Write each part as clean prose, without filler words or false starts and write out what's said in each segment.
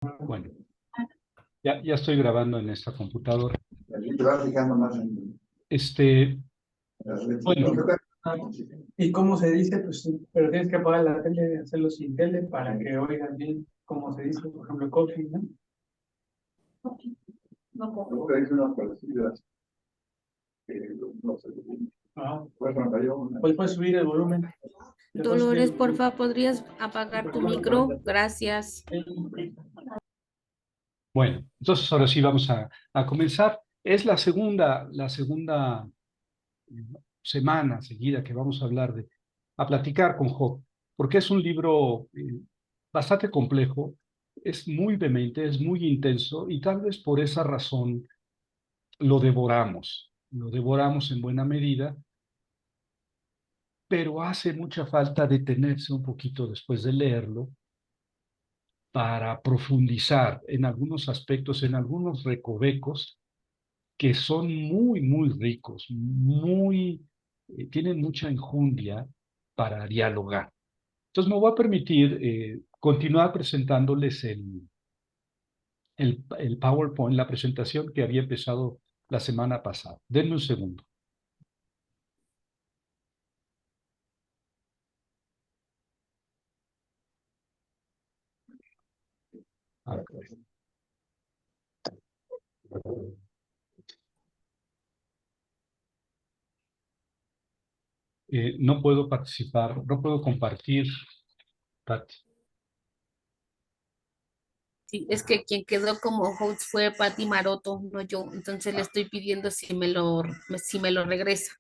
Bueno, ya estoy grabando en esta computadora. Te vas fijando más en Este, bueno, ¿Y cómo se dice? Pues sí, pero tienes que apagar la tele y hacerlo sin tele para que oigan bien cómo se dice, por ejemplo, coffee, ¿no? luego hay unas parecidas que no sé. Ah, Pues pantalla una. pues puedes subir el volumen. Le puedes subir el Dolores, volumen. porfa, ¿podrías apagar tu micro? Gracias. bueno, entonces ahora sí vamos a comenzar. Es la segunda semana seguida que vamos a hablar a platicar con Job, porque es un libro bastante complejo, es muy vehemente, es muy intenso y tal vez por esa razón lo devoramos en buena medida, pero hace mucha falta detenerse un poquito después de leerlo para profundizar en algunos aspectos, en algunos recovecos que son muy, muy ricos, tienen mucha enjundia para dialogar. Entonces me voy a permitir continuar presentándoles el PowerPoint, la presentación que había empezado la semana pasada. Denme un segundo. A ver. No puedo participar, no puedo compartir, Pati. Sí, es que quien quedó como host fue Pati Maroto, no yo. Entonces le estoy pidiendo si me lo regresa.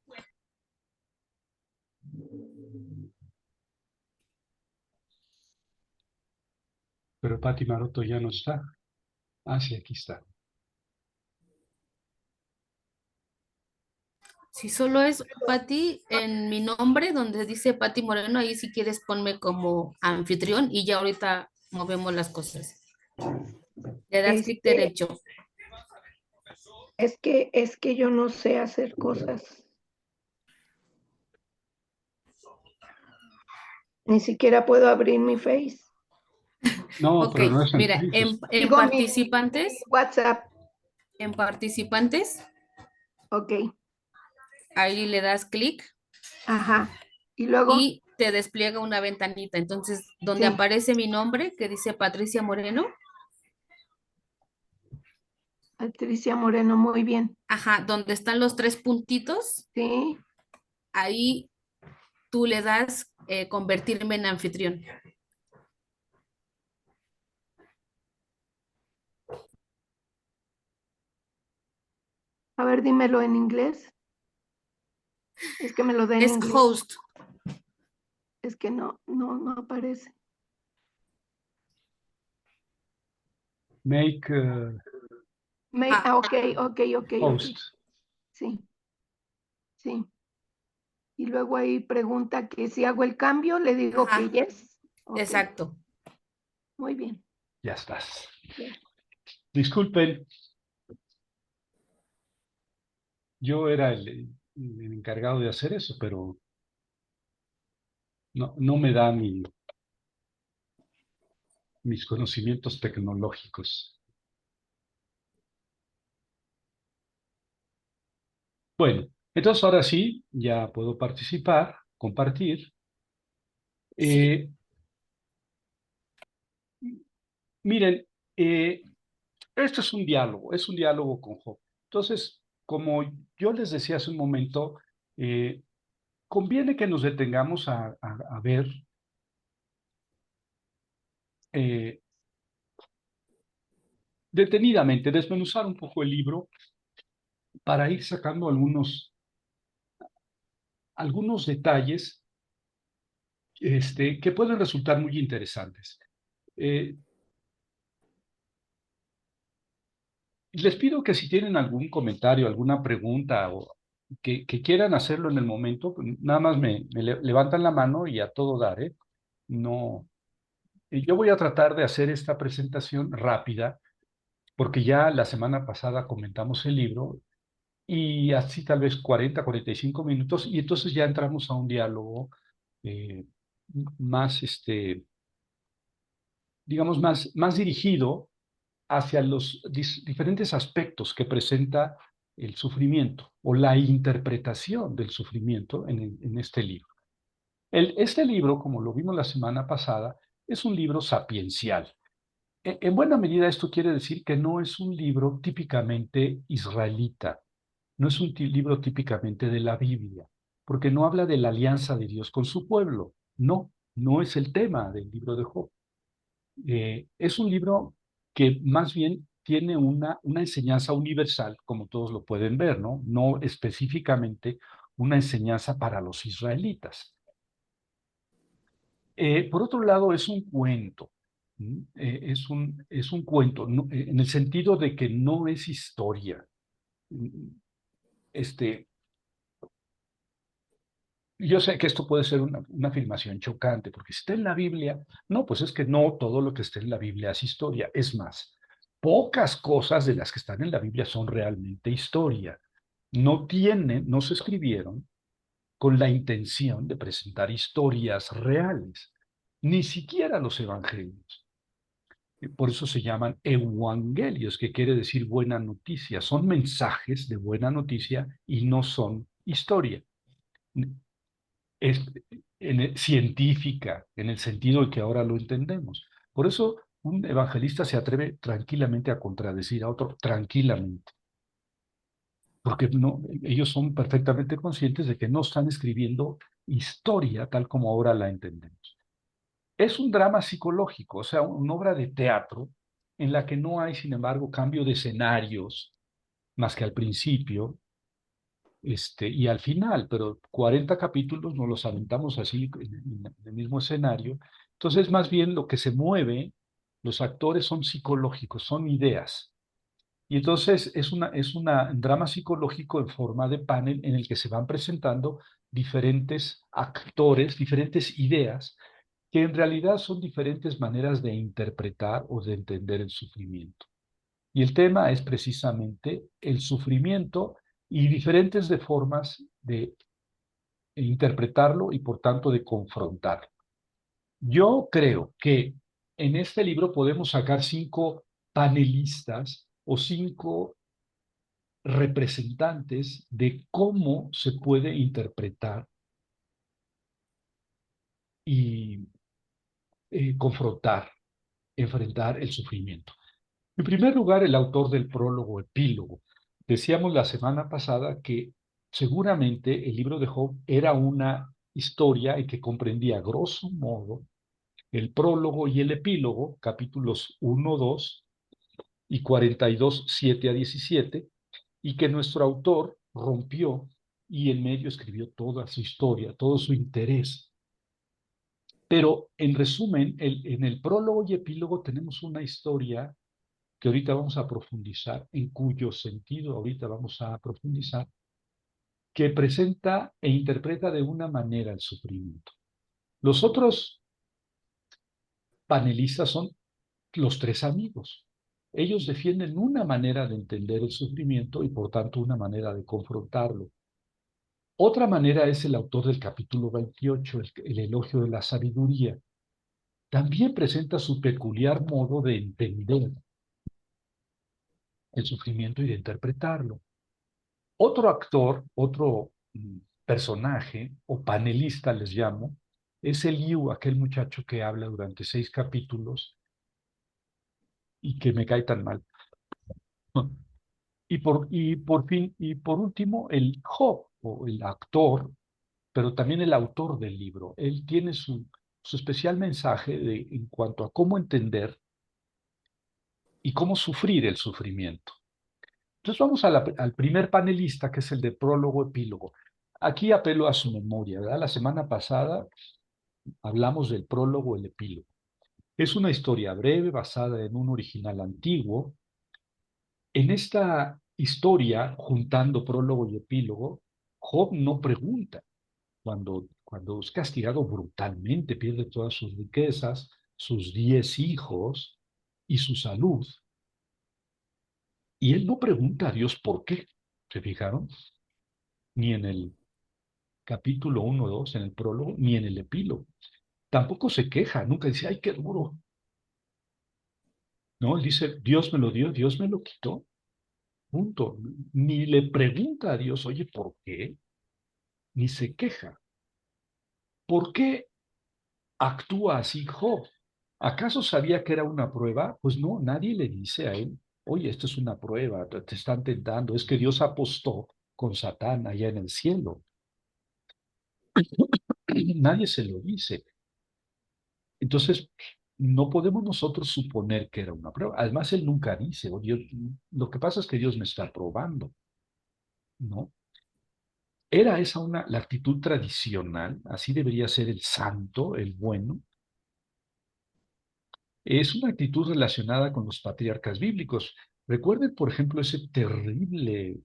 Pero Pati Maroto ya no está. Ah, sí, aquí está. Si solo es Pati en mi nombre, donde dice Pati Moreno, ahí si quieres ponme como anfitrión y ya ahorita movemos las cosas. Le das clic Este, derecho. es que yo no sé hacer cosas. Ni siquiera puedo abrir mi Face. No, Ok, pero no es en mira, Facebook. en Digo mi participantes, WhatsApp. en participantes, Ok. ahí le das clic Ajá. Y luego, y te despliega una ventanita. Entonces, donde sí, aparece mi nombre, que dice Patricia Moreno, Patricia Moreno, muy bien. ajá, donde están los tres puntitos, Sí. ahí tú le das convertirme en anfitrión. A ver, dímelo en inglés. Es que me lo da en Es inglés. host. Es que no aparece. Make Ah, Ok. host. Sí, sí. Y luego ahí pregunta que si hago el cambio, le digo que ajá, yes. Ok, exacto. muy bien. Ya estás. Ya. Disculpen, yo era el encargado de hacer eso, pero no me da mis conocimientos tecnológicos. Bueno, entonces ahora sí, ya puedo participar, compartir. Sí, Eh, miren, eh, esto es un diálogo con Job. Entonces, como yo les decía hace un momento, eh, conviene que nos detengamos a ver eh, detenidamente, desmenuzar un poco el libro para ir sacando algunos detalles que pueden resultar muy interesantes. Eh, Les pido que si tienen algún comentario, alguna pregunta o que quieran hacerlo en el momento, pues, nada más me levantan la mano y a todo dar, ¿eh? No, yo voy a tratar de hacer esta presentación rápida porque ya la semana pasada comentamos el libro y así tal vez 40, 45 minutos y entonces ya entramos a un diálogo eh, más, digamos, más dirigido hacia los diferentes aspectos que presenta el sufrimiento o la interpretación del sufrimiento en este libro. Este libro, como lo vimos la semana pasada, es un libro sapiencial. En buena medida esto quiere decir que no es un libro típicamente israelita, no es un libro típicamente de la Biblia, porque no habla de la alianza de Dios con su pueblo. No, no es el tema del libro de Job. Es un libro que más bien tiene una enseñanza universal, como todos lo pueden ver, ¿no? No específicamente una enseñanza para los israelitas. Por otro lado, es un cuento. Es un cuento, en el sentido de que no es historia. Mm, Este, yo sé que esto puede ser una afirmación chocante, porque si está en la Biblia, no, pues es que no todo lo que está en la Biblia es historia. Es más, pocas cosas de las que están en la Biblia son realmente historia. No se escribieron con la intención de presentar historias reales, ni siquiera los evangelios. Por eso se llaman evangelios, que quiere decir buena noticia. Son mensajes de buena noticia y no son historia. Es científica, en el sentido de que ahora lo entendemos. Por eso un evangelista se atreve tranquilamente a contradecir a otro, tranquilamente, porque no, ellos son perfectamente conscientes de que no están escribiendo historia tal como ahora la entendemos. Es un drama psicológico, o sea, una obra de teatro en la que no hay, sin embargo, cambio de escenarios más que al principio, y al final, pero 40 capítulos nos los aventamos así en el mismo escenario. Entonces, más bien lo que se mueve, los actores son psicológicos, son ideas. Y entonces es un drama psicológico en forma de panel en el que se van presentando diferentes actores, diferentes ideas, que en realidad son diferentes maneras de interpretar o de entender el sufrimiento. Y el tema es precisamente el sufrimiento y diferentes de formas de interpretarlo y por tanto de confrontarlo. Yo creo que en este libro podemos sacar 5 panelistas o 5 representantes de cómo se puede interpretar y confrontar, enfrentar el sufrimiento. En primer lugar, el autor del prólogo epílogo. Decíamos la semana pasada que seguramente el libro de Job era una historia y que comprendía, grosso modo, el prólogo y el epílogo, capítulos 1, 2 y 42, 7 a 17, y que nuestro autor rompió y en medio escribió toda su historia, todo su interés. Pero en resumen, en el prólogo y epílogo tenemos una historia que ahorita vamos a profundizar, en cuyo sentido ahorita vamos a profundizar, que presenta e interpreta de una manera el sufrimiento. Los otros panelistas son los 3 amigos. Ellos defienden una manera de entender el sufrimiento y por tanto una manera de confrontarlo. Otra manera es el autor del capítulo 28, el elogio de la sabiduría. También presenta su peculiar modo de entender el sufrimiento y de interpretarlo. Otro actor, otro personaje o panelista les llamo, es Eliú, aquel muchacho que habla durante 6 capítulos y que me cae tan mal. Y por último, el Job, o el actor, pero también el autor del libro. Él tiene su especial mensaje en cuanto a cómo entender y cómo sufrir el sufrimiento. Entonces vamos al primer panelista, que es el de prólogo epílogo. Aquí apelo a su memoria, ¿verdad? La semana pasada hablamos del prólogo, el epílogo. Es una historia breve basada en un original antiguo. En esta historia, juntando prólogo y epílogo, Job no pregunta. Cuando es castigado brutalmente, pierde todas sus riquezas, sus 10 hijos y su salud. Y él no pregunta a Dios por qué. ¿Se fijaron? Ni en el capítulo 1, 2, en el prólogo, ni en el epílogo. Tampoco se queja, nunca dice, ay, qué duro. No, él dice, Dios me lo dio, Dios me lo quitó. Punto. Ni le pregunta a Dios, oye, ¿por qué? Ni se queja. ¿Por qué actúa así Job? ¿Acaso sabía que era una prueba? Pues no, nadie le dice a él, oye, esto es una prueba, te están tentando. Es que Dios apostó con Satán allá en el cielo. Nadie se lo dice. Entonces, no podemos nosotros suponer que era una prueba. Además, él nunca dice, oh, Dios, lo que pasa es que Dios me está probando, ¿no? ¿Era esa la actitud tradicional? ¿Así debería ser el santo, el bueno? Es una actitud relacionada con los patriarcas bíblicos. Recuerden, por ejemplo, ese terrible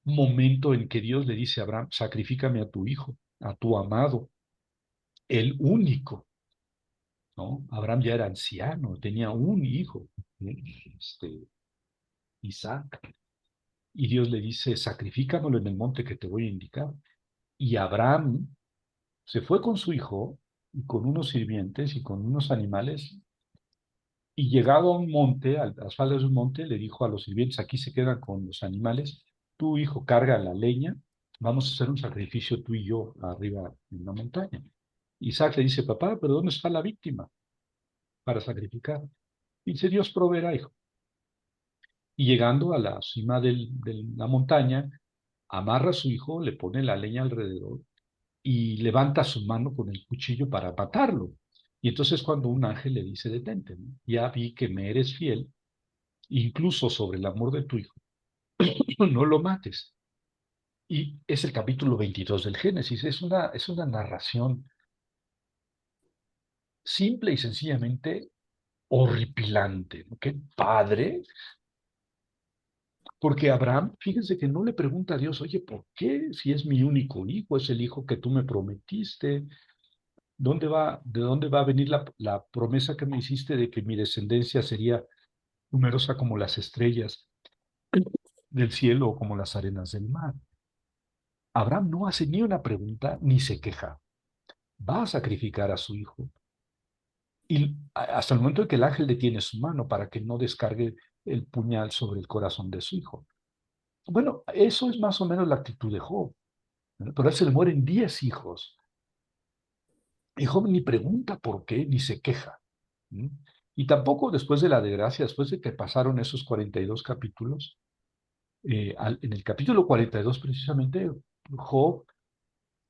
momento en que Dios le dice a Abraham, sacrifícame a tu hijo, a tu amado, el único, ¿no? Abraham ya era anciano, tenía un hijo, este, Isaac, y Dios le dice, sacrifícamelo en el monte que te voy a indicar. Y Abraham se fue con su hijo y con unos sirvientes y con unos animales, y llegado a un monte, a las faldas de un monte, le dijo a los sirvientes, aquí se quedan con los animales, tu hijo carga la leña, vamos a hacer un sacrificio tú y yo arriba en la montaña. Isaac le dice, papá, pero ¿dónde está la víctima para sacrificar? Y dice, Dios proveerá, hijo. Y llegando a la cima de la montaña, amarra a su hijo, le pone la leña alrededor y levanta su mano con el cuchillo para matarlo. Y entonces cuando un ángel le dice, detente, ¿no? Ya vi que me eres fiel, incluso sobre el amor de tu hijo, no lo mates. Y es el capítulo 22 del Génesis, es una narración simple y sencillamente horripilante, ¿no? Qué padre, porque Abraham, fíjense que no le pregunta a Dios, oye, ¿por qué? Si es mi único hijo, es el hijo que tú me prometiste, de dónde va a venir la promesa que me hiciste de que mi descendencia sería numerosa como las estrellas del cielo o como las arenas del mar? Abraham no hace ni una pregunta ni se queja. Va a sacrificar a su hijo. Y hasta el momento en que el ángel detiene su mano para que no descargue el puñal sobre el corazón de su hijo. Bueno, eso es más o menos la actitud de Job. Pero a él se le mueren 10 hijos. Y Job ni pregunta por qué, ni se queja. ¿Mm? Y tampoco después de la desgracia, después de que pasaron esos 42 capítulos, en el capítulo 42 precisamente, Job,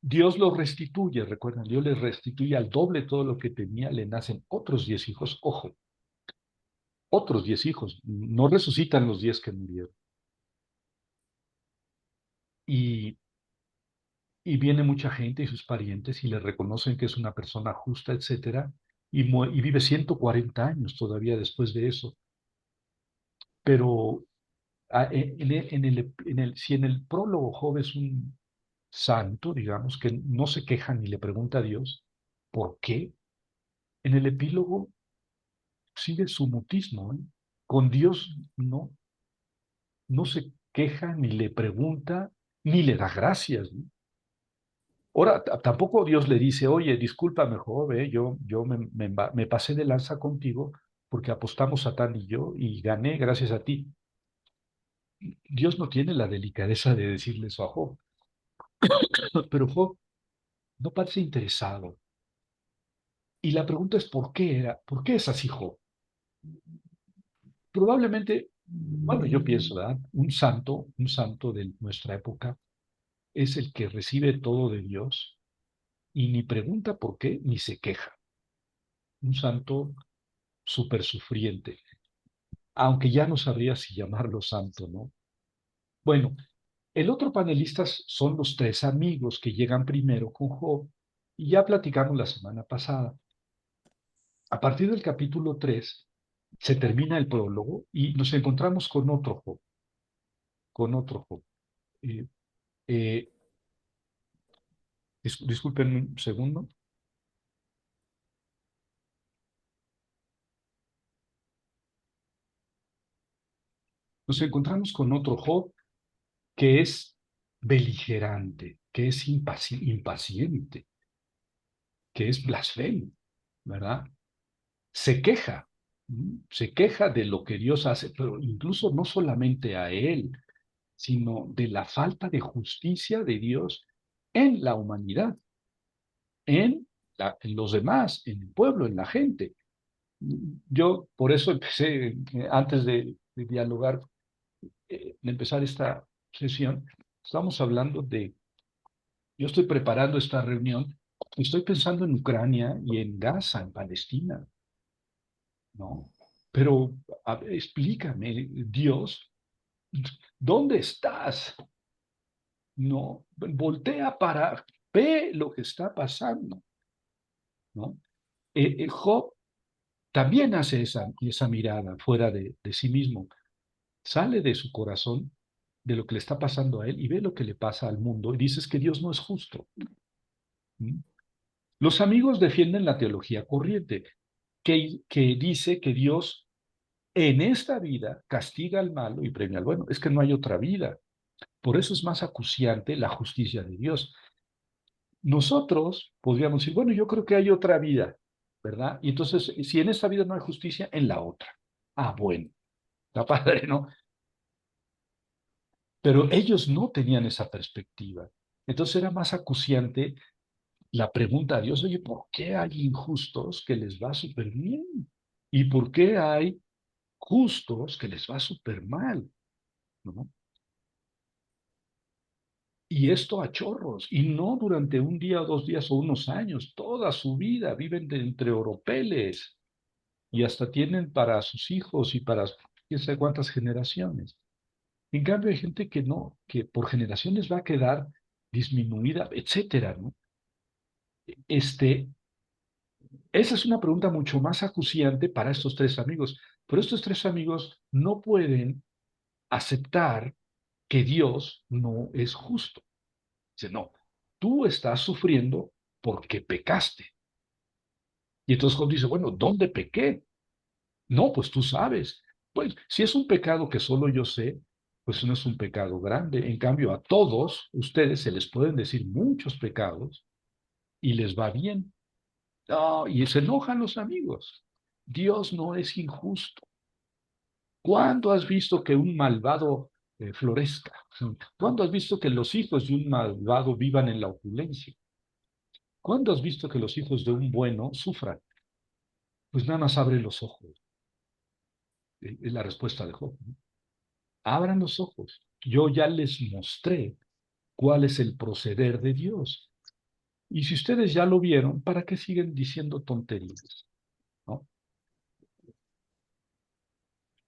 Dios lo restituye, recuerdan, Dios le restituye al doble todo lo que tenía, le nacen otros 10 hijos, ojo, otros 10 hijos, no resucitan los 10 que murieron. Y, y viene mucha gente y sus parientes y le reconocen que es una persona justa, etcétera, y vive 140 años todavía después de eso. Pero si en el prólogo Job es un santo, digamos, que no se queja ni le pregunta a Dios, ¿por qué? En el epílogo sigue su mutismo, ¿eh? Con Dios no se queja, ni le pregunta, ni le da gracias, ¿no? Ahora, tampoco Dios le dice, oye, discúlpame, Job, yo me pasé de lanza contigo porque apostamos Satán y yo y gané gracias a ti. Dios no tiene la delicadeza de decirle eso a Job, pero Job no parece interesado. Y la pregunta es, ¿por qué es así Job? Probablemente, bueno, yo pienso, ¿verdad? Un santo de nuestra época, es el que recibe todo de Dios y ni pregunta por qué ni se queja. Un santo súper sufriente, aunque ya no sabría si llamarlo santo, ¿no? Bueno, el otro panelista son los tres amigos que llegan primero con Job y ya platicamos la semana pasada. A partir del capítulo 3 se termina el prólogo y nos encontramos con otro Job, con otro Job. Eh, eh, disculpen un segundo. Nos encontramos con otro Job que es beligerante, que es impaciente, que es blasfemo, ¿verdad? Se queja, Se queja de lo que Dios hace, pero incluso no solamente a él, sino de la falta de justicia de Dios en la humanidad, en los demás, en el pueblo, en la gente. Yo por eso empecé, antes de dialogar, de empezar esta sesión, estamos hablando yo estoy preparando esta reunión, estoy pensando en Ucrania y en Gaza, en Palestina, ¿no? Pero explícame, Dios, ¿dónde estás? No, voltea ve lo que está pasando, ¿no? Job también hace esa mirada fuera de sí mismo, sale de su corazón, de lo que le está pasando a él y ve lo que le pasa al mundo y dices que Dios no es justo. ¿Mm? Los amigos defienden la teología corriente, que dice que Dios en esta vida castiga al malo y premia al bueno. Es que no hay otra vida. Por eso es más acuciante la justicia de Dios. Nosotros podríamos decir, bueno, yo creo que hay otra vida, ¿verdad? Y entonces, si en esta vida no hay justicia, en la otra. Ah, bueno, está padre, ¿no? Pero ellos no tenían esa perspectiva. Entonces era más acuciante la pregunta a Dios, oye, ¿por qué hay injustos que les va súper bien? ¿Y por qué hay justos que les va súper mal? ¿No? Y esto a chorros, y no durante un día o 2 días o unos años, toda su vida viven entre oropeles y hasta tienen para sus hijos y para quién sabe cuántas generaciones. En cambio, hay gente que no, que por generaciones va a quedar disminuida, etcétera, ¿no? Este, Esa es una pregunta mucho más acuciante para estos tres amigos, pero estos tres amigos no pueden aceptar que Dios no es justo. Dice, no, tú estás sufriendo porque pecaste. Y entonces Job dice, bueno, ¿dónde pequé? No, pues tú sabes. Pues si es un pecado que solo yo sé, pues no es un pecado grande. En cambio, a todos ustedes se les pueden decir muchos pecados y les va bien. No, y se enojan los amigos. Dios no es injusto. ¿Cuándo has visto que un malvado florezca? ¿Cuándo has visto que los hijos de un malvado vivan en la opulencia? ¿Cuándo has visto que los hijos de un bueno sufran? Pues nada más abre los ojos. Es la respuesta de Job, ¿no? Abran los ojos. Yo ya les mostré cuál es el proceder de Dios. Y si ustedes ya lo vieron, ¿para qué siguen diciendo tonterías? ¿No?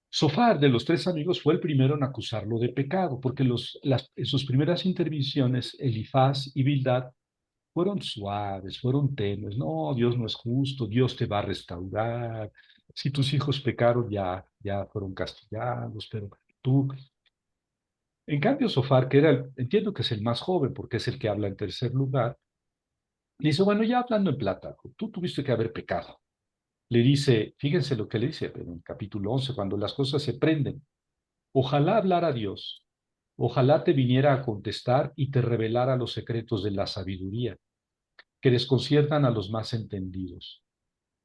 Sofar, de los tres amigos, fue el primero en acusarlo de pecado, porque en sus primeras intervenciones, Elifaz y Bildad fueron suaves, fueron tenues. No, Dios no es justo, Dios te va a restaurar. Si tus hijos pecaron, ya fueron castigados, pero tú. En cambio, Sofar, entiendo que es el más joven, porque es el que habla en tercer lugar, dice, bueno, ya hablando en plata, tú tuviste que haber pecado. Le dice, fíjense lo que le dice en el capítulo 11, cuando las cosas se prenden. Ojalá hablara Dios, ojalá te viniera a contestar y te revelara los secretos de la sabiduría, que desconciertan a los más entendidos.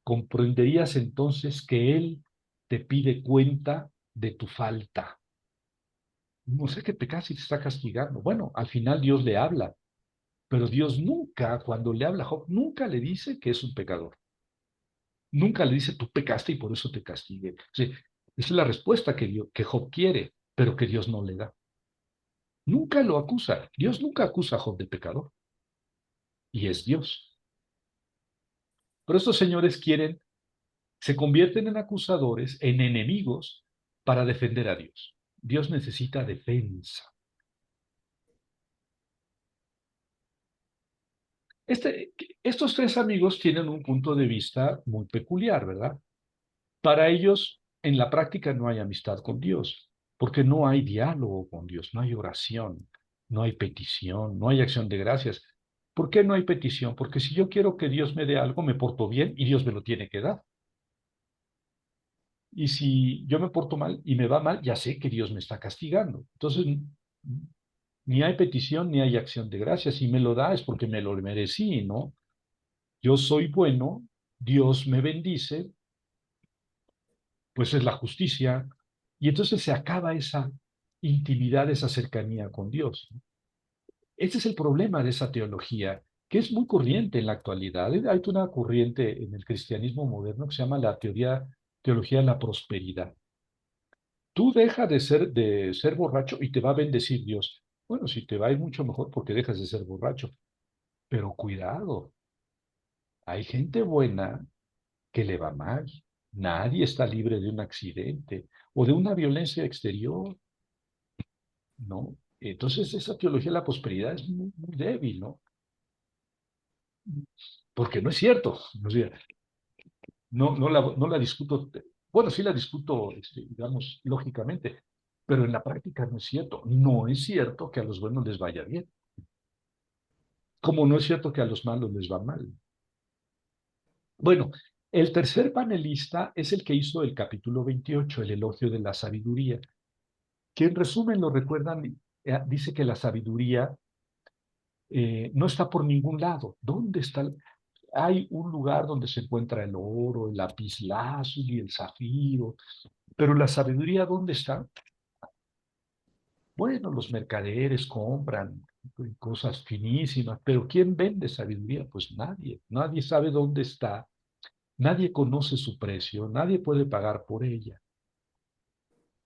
Comprenderías entonces que Él te pide cuenta de tu falta. No sé qué pecas y te está castigando. Bueno, al final Dios le habla, pero Dios nunca, cuando le habla a Job, nunca le dice que es un pecador. Nunca le dice, tú pecaste y por eso te castigué. O sea, esa es la respuesta que Job quiere, pero que Dios no le da. Nunca lo acusa. Dios nunca acusa a Job de pecador. Y es Dios. Pero estos señores se convierten en acusadores, en enemigos, para defender a Dios. Dios necesita defensa. Estos tres amigos tienen un punto de vista muy peculiar, ¿verdad? Para ellos, en la práctica no hay amistad con Dios, porque no hay diálogo con Dios, no hay oración, no hay petición, no hay acción de gracias. ¿Por qué no hay petición? Porque si yo quiero que Dios me dé algo, me porto bien y Dios me lo tiene que dar. Y si yo me porto mal y me va mal, ya sé que Dios me está castigando. Entonces, ni hay petición ni hay acción de gracias. Si me lo da es porque me lo merecí, ¿no? Yo soy bueno, Dios me bendice, pues es la justicia. Y entonces se acaba esa intimidad, esa cercanía con Dios. Ese es el problema de esa teología, que es muy corriente en la actualidad. Hay una corriente en el cristianismo moderno que se llama la teología de la prosperidad. Tú deja de ser borracho y te va a bendecir Dios. Bueno, si te va a ir mucho mejor porque dejas de ser borracho. Pero cuidado, hay gente buena que le va mal. Nadie está libre de un accidente o de una violencia exterior, ¿no? Entonces esa teología de la prosperidad es muy débil, ¿no? Porque no es cierto. O sea, no la discuto, bueno, sí la discuto, digamos, lógicamente, pero en la práctica no es cierto. No es cierto que a los buenos les vaya bien, como no es cierto que a los malos les va mal. Bueno, el tercer panelista es el que hizo el capítulo 28, el elogio de la sabiduría, que en resumen lo recuerdan, dice que la sabiduría no está por ningún lado. ¿Dónde está? Hay un lugar donde se encuentra el oro, el lapislázuli, el zafiro, pero la sabiduría, ¿dónde está? Bueno, los mercaderes compran cosas finísimas, pero ¿quién vende sabiduría? Pues nadie. Nadie sabe dónde está, nadie conoce su precio, nadie puede pagar por ella.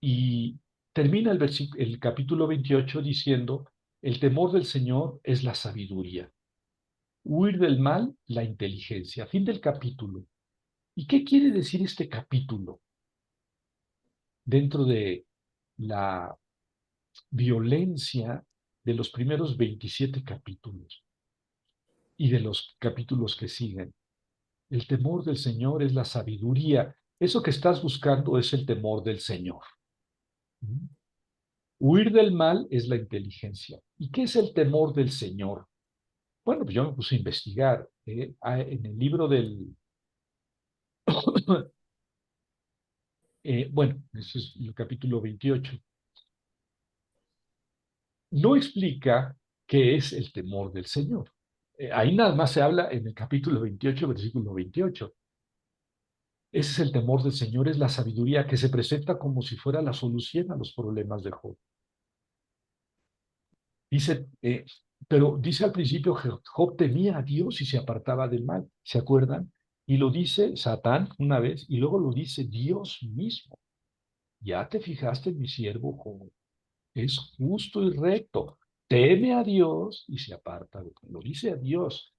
Y termina el capítulo 28 diciendo, el temor del Señor es la sabiduría, huir del mal, la inteligencia. Fin del capítulo. ¿Y qué quiere decir este capítulo dentro de la violencia de los primeros 27 capítulos y de los capítulos que siguen? El temor del Señor es la sabiduría. Eso que estás buscando es el temor del Señor. ¿Mm? Huir del mal es la inteligencia. ¿Y qué es el temor del Señor? Bueno, pues yo me puse a investigar. En el libro del... bueno, ese es el capítulo 28. No explica qué es el temor del Señor. Ahí nada más se habla en el capítulo 28, versículo 28. Ese es el temor del Señor, es la sabiduría que se presenta como si fuera la solución a los problemas de Job. Dice, pero dice al principio, Job temía a Dios y se apartaba del mal. ¿Se acuerdan? Y lo dice Satán una vez y luego lo dice Dios mismo. Ya te fijaste en mi siervo Job. Es justo y recto. Teme a Dios y se aparta de él. Lo dice a Dios.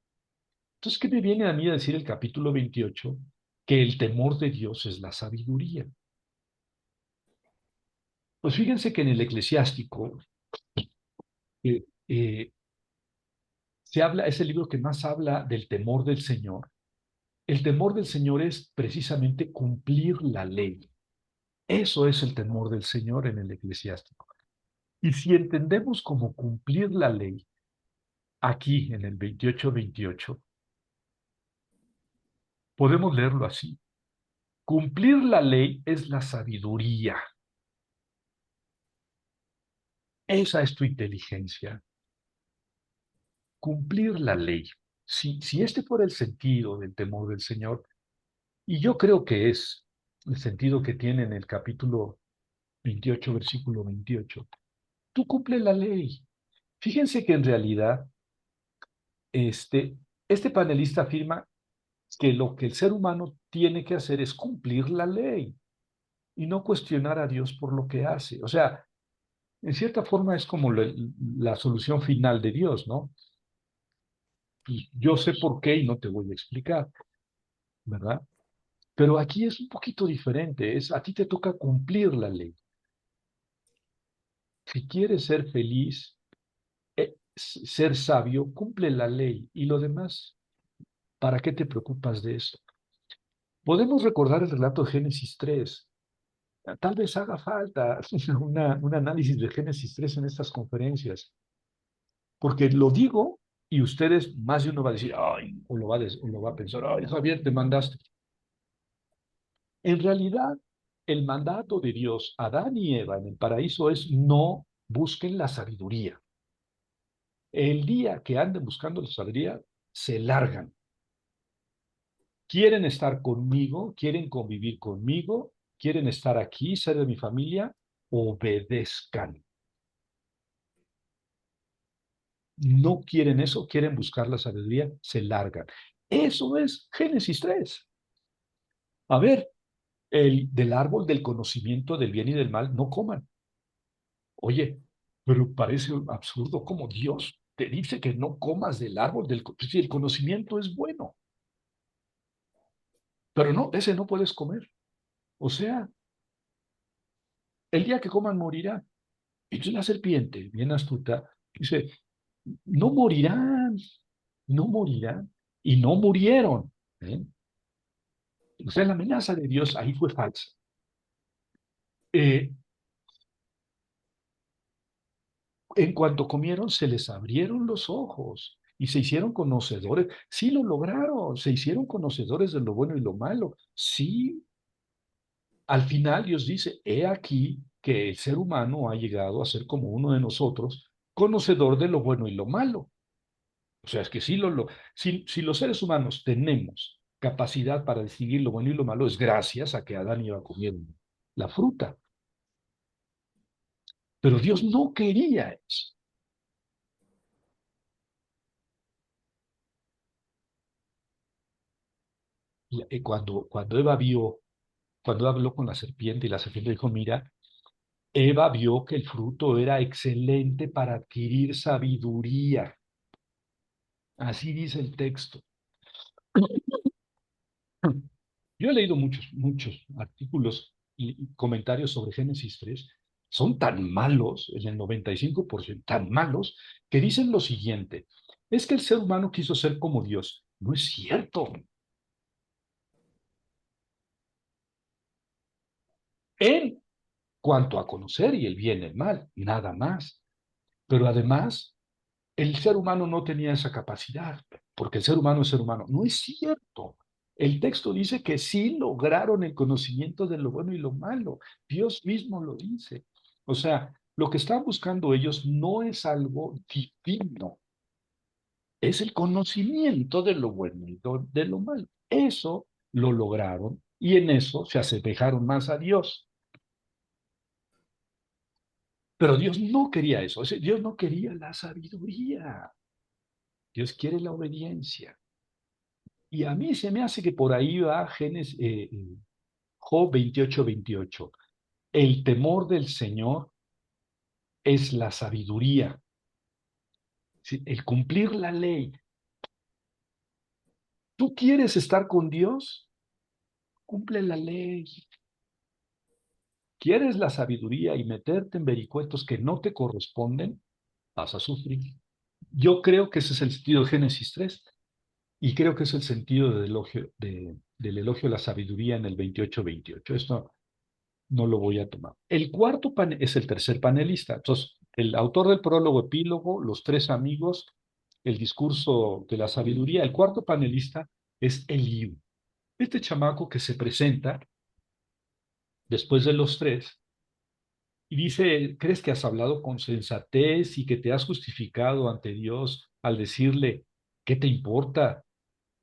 Entonces, ¿qué me viene a mí a decir el capítulo 28? Que el temor de Dios es la sabiduría. Pues fíjense que en el eclesiástico eh, eh, se habla, es el libro que más habla del temor del Señor. El temor del Señor es precisamente cumplir la ley. Eso es el temor del Señor en el eclesiástico. Y si entendemos como cumplir la ley, aquí en el 28-28, podemos leerlo así. Cumplir la ley es la sabiduría. Esa es tu inteligencia. Cumplir la ley. Si este fuera el sentido del temor del Señor, y yo creo que es el sentido que tiene en el capítulo 28, versículo 28, tú cumples la ley. Fíjense que en realidad este panelista afirma que lo que el ser humano tiene que hacer es cumplir la ley y no cuestionar a Dios por lo que hace. O sea, en cierta forma es como la solución final de Dios, ¿no? Pues yo sé por qué y no te voy a explicar, ¿verdad? Pero aquí es un poquito diferente, a ti te toca cumplir la ley. Si quieres ser feliz, ser sabio, cumple la ley y lo demás, ¿para qué te preocupas de eso? Podemos recordar el relato de Génesis 3. Tal vez haga falta un análisis de Génesis 3 en estas conferencias, porque lo digo y ustedes, más de uno va a decir, ay, o lo va a pensar, ay, Javier, te mandaste. En realidad, el mandato de Dios a Adán y Eva en el paraíso es no busquen la sabiduría. El día que anden buscando la sabiduría, se largan. Quieren estar conmigo, quieren convivir conmigo, quieren estar aquí, ser de mi familia, obedezcan. No quieren eso, quieren buscar la sabiduría, se largan. Eso es Génesis 3. A ver, del árbol del conocimiento del bien y del mal, no coman. Oye, pero parece absurdo como Dios te dice que no comas del árbol si el conocimiento es bueno. Pero no, ese no puedes comer. O sea, el día que coman morirán. Entonces la serpiente, bien astuta, dice, no morirán, no morirán. Y no murieron. ¿Eh? O sea, la amenaza de Dios ahí fue falsa. En cuanto comieron, se les abrieron los ojos y se hicieron conocedores. Sí, lo lograron, se hicieron conocedores de lo bueno y lo malo. Sí, al final Dios dice, he aquí que el ser humano ha llegado a ser como uno de nosotros, conocedor de lo bueno y lo malo. O sea, es que si los seres humanos tenemos capacidad para distinguir lo bueno y lo malo, es gracias a que Adán iba comiendo la fruta. Pero Dios no quería eso. Y cuando Eva vio, cuando habló con la serpiente y la serpiente dijo, mira, Eva vio que el fruto era excelente para adquirir sabiduría. Así dice el texto. Yo he leído muchos artículos y comentarios sobre Génesis 3. Son tan malos, en el 95%, tan malos, que dicen lo siguiente. Es que el ser humano quiso ser como Dios. No es cierto. En cuanto a conocer y el bien y el mal, nada más. Pero además, el ser humano no tenía esa capacidad, porque el ser humano es ser humano. No es cierto. El texto dice que sí lograron el conocimiento de lo bueno y lo malo. Dios mismo lo dice. O sea, lo que están buscando ellos no es algo divino, es el conocimiento de lo bueno y de lo malo. Eso lo lograron y en eso se asemejaron más a Dios. Pero Dios no quería eso. Dios no quería la sabiduría. Dios quiere la obediencia. Y a mí se me hace que por ahí va Job 28:28. El temor del Señor es la sabiduría. ¿Sí? El cumplir la ley. ¿Tú quieres estar con Dios? Cumple la ley. ¿Quieres la sabiduría y meterte en vericuetos que no te corresponden? Vas a sufrir. Yo creo que ese es el sentido de Génesis 3 y creo que es el sentido del elogio a la sabiduría en el 28:28. Esto no lo voy a tomar. El cuarto panel es el tercer panelista. Entonces, el autor del prólogo, epílogo, los tres amigos, el discurso de la sabiduría. El cuarto panelista es Eliú. Este chamaco que se presenta después de los tres y dice, ¿crees que has hablado con sensatez y que te has justificado ante Dios al decirle, ¿qué te importa?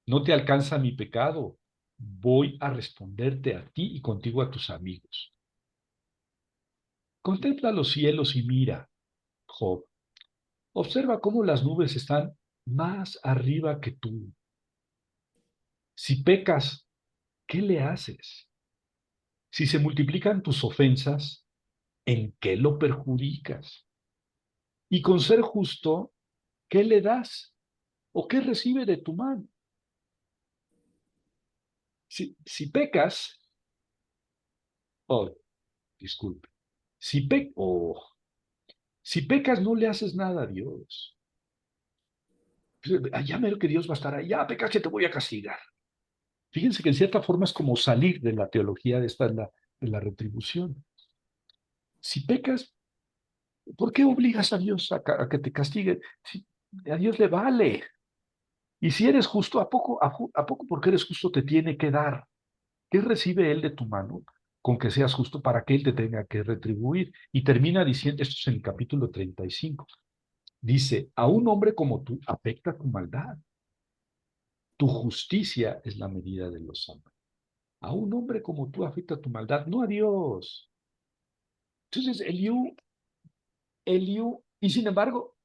No te alcanza mi pecado. Voy a responderte a ti y contigo a tus amigos. Contempla los cielos y mira, Job. Observa cómo las nubes están más arriba que tú. Si pecas, ¿qué le haces? Si se multiplican tus ofensas, ¿en qué lo perjudicas? Y con ser justo, ¿qué le das? ¿O qué recibe de tu mano? Si pecas, oh, disculpe, si pecas no le haces nada a Dios. Ya mero que Dios va a estar ahí, ya pecaste, te voy a castigar. Fíjense que en cierta forma es como salir de la teología de la retribución. Si pecas, ¿por qué obligas a Dios a que te castigue? Si a Dios le vale. Y si eres justo, ¿a poco porque eres justo te tiene que dar? ¿Qué recibe Él de tu mano con que seas justo para que Él te tenga que retribuir? Y termina diciendo, esto es en el capítulo 35, dice, a un hombre como tú afecta tu maldad. Tu justicia es la medida de los hombres. A un hombre como tú afecta tu maldad, no a Dios. Entonces, Eliú, y sin embargo,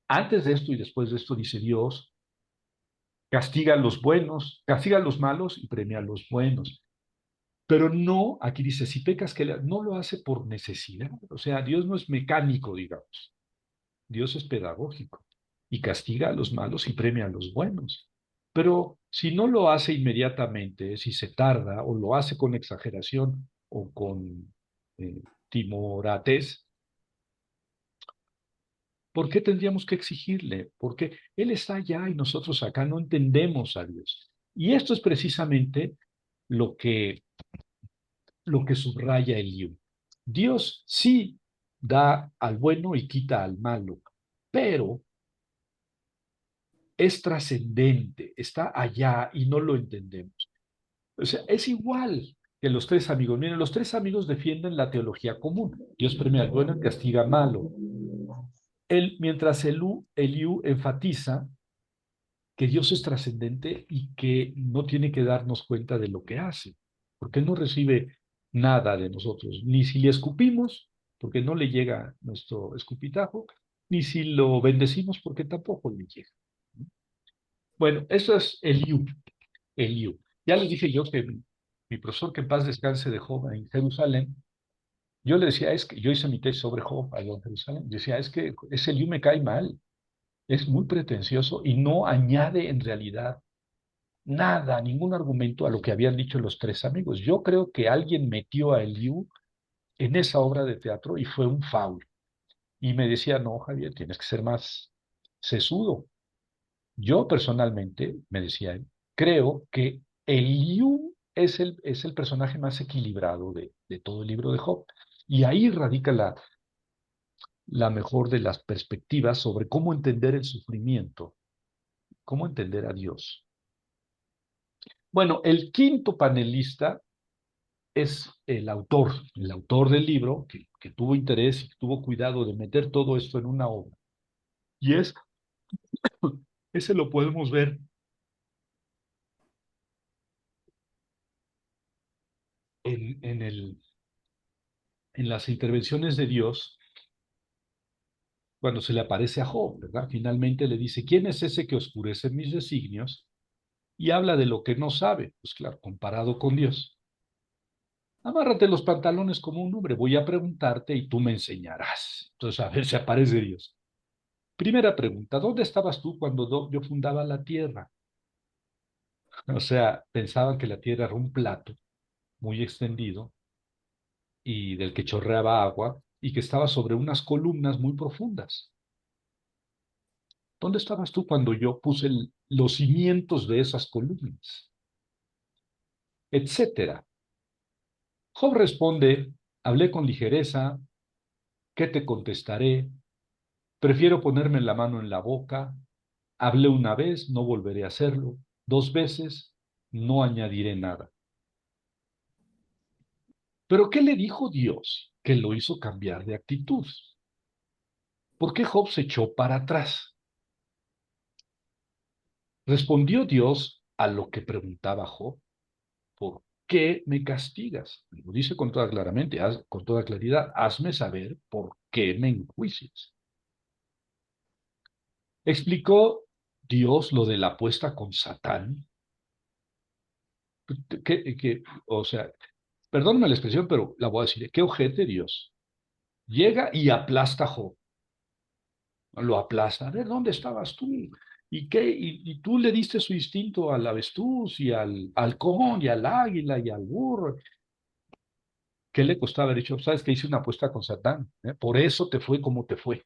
antes de esto y después de esto, dice Dios, castiga a los buenos, castiga a los malos y premia a los buenos. Pero no, aquí dice, si pecas, que no lo hace por necesidad. O sea, Dios no es mecánico, digamos. Dios es pedagógico y castiga a los malos y premia a los buenos. Pero si no lo hace inmediatamente, si se tarda o lo hace con exageración o con eh, timoratez, ¿por qué tendríamos que exigirle? Porque Él está allá y nosotros acá no entendemos a Dios. Y esto es precisamente lo que, lo que subraya Eliú. Dios sí da al bueno y quita al malo, pero es trascendente, está allá y no lo entendemos. O sea, es igual que los tres amigos. Miren, los tres amigos defienden la teología común. Dios premia al bueno y castiga al malo. Mientras Eliú enfatiza que Dios es trascendente y que no tiene que darnos cuenta de lo que hace, porque Él no recibe nada de nosotros, ni si le escupimos, porque no le llega nuestro escupitajo, ni si lo bendecimos, porque tampoco le llega. Bueno, eso es Eliú. Ya les dije yo que mi profesor, que en paz descanse, de Job en Jerusalén, yo le decía, es que yo hice mi tesis sobre Job allá en Jerusalén, decía, es que ese Eliú me cae mal, es muy pretencioso y no añade en realidad nada, ningún argumento a lo que habían dicho los tres amigos. Yo creo que alguien metió a Eliú en esa obra de teatro y fue un faul. Y me decía, no, Javier, tienes que ser más sesudo. Yo personalmente, me decía él, creo que Eliú es el personaje más equilibrado de todo el libro de Job. Y ahí radica la mejor de las perspectivas sobre cómo entender el sufrimiento, cómo entender a Dios. Bueno, el quinto panelista es el autor del libro, que tuvo interés y que tuvo cuidado de meter todo esto en una obra. Y ese lo podemos ver en las intervenciones de Dios cuando se le aparece a Job, ¿verdad? Finalmente le dice, ¿quién es ese que oscurece mis designios? Y habla de lo que no sabe, pues claro, comparado con Dios. Amárrate los pantalones como un hombre, voy a preguntarte y tú me enseñarás. Entonces, a ver si aparece Dios. Primera pregunta, ¿dónde estabas tú cuando yo fundaba la tierra? O sea, pensaban que la tierra era un plato muy extendido y del que chorreaba agua y que estaba sobre unas columnas muy profundas. ¿Dónde estabas tú cuando yo puse los cimientos de esas columnas? Etcétera. Job responde, hablé con ligereza, ¿qué te contestaré? Prefiero ponerme la mano en la boca, hablé una vez, no volveré a hacerlo, dos veces, no añadiré nada. Pero ¿qué le dijo Dios que lo hizo cambiar de actitud? ¿Por qué Job se echó para atrás? Respondió Dios a lo que preguntaba Job. ¿Por qué me castigas? Lo dice con toda claramente, con toda claridad, hazme saber por qué me enjuicias. Explicó Dios lo de la apuesta con Satán. O sea, perdóname la expresión, pero la voy a decir. ¿Qué ojete Dios? Llega y aplasta a Job. Lo aplasta. A ver, ¿dónde estabas tú? ¿Y qué? Y tú le diste su instinto al avestruz y al halcón y al águila y al burro. ¿Qué le costaba haber dicho? Sabes que hice una apuesta con Satán, ¿eh? Por eso te fue como te fue.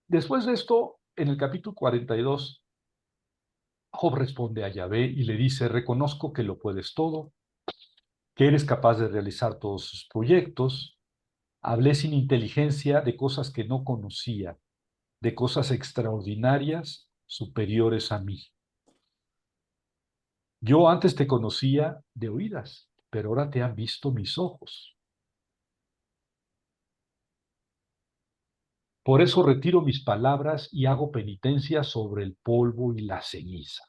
Después de esto, en el capítulo 42, Job responde a Yahvé y le dice, reconozco que lo puedes todo, que eres capaz de realizar todos sus proyectos. Hablé sin inteligencia de cosas que no conocía, de cosas extraordinarias superiores a mí. Yo antes te conocía de oídas, pero ahora te han visto mis ojos. Por eso retiro mis palabras y hago penitencia sobre el polvo y la ceniza.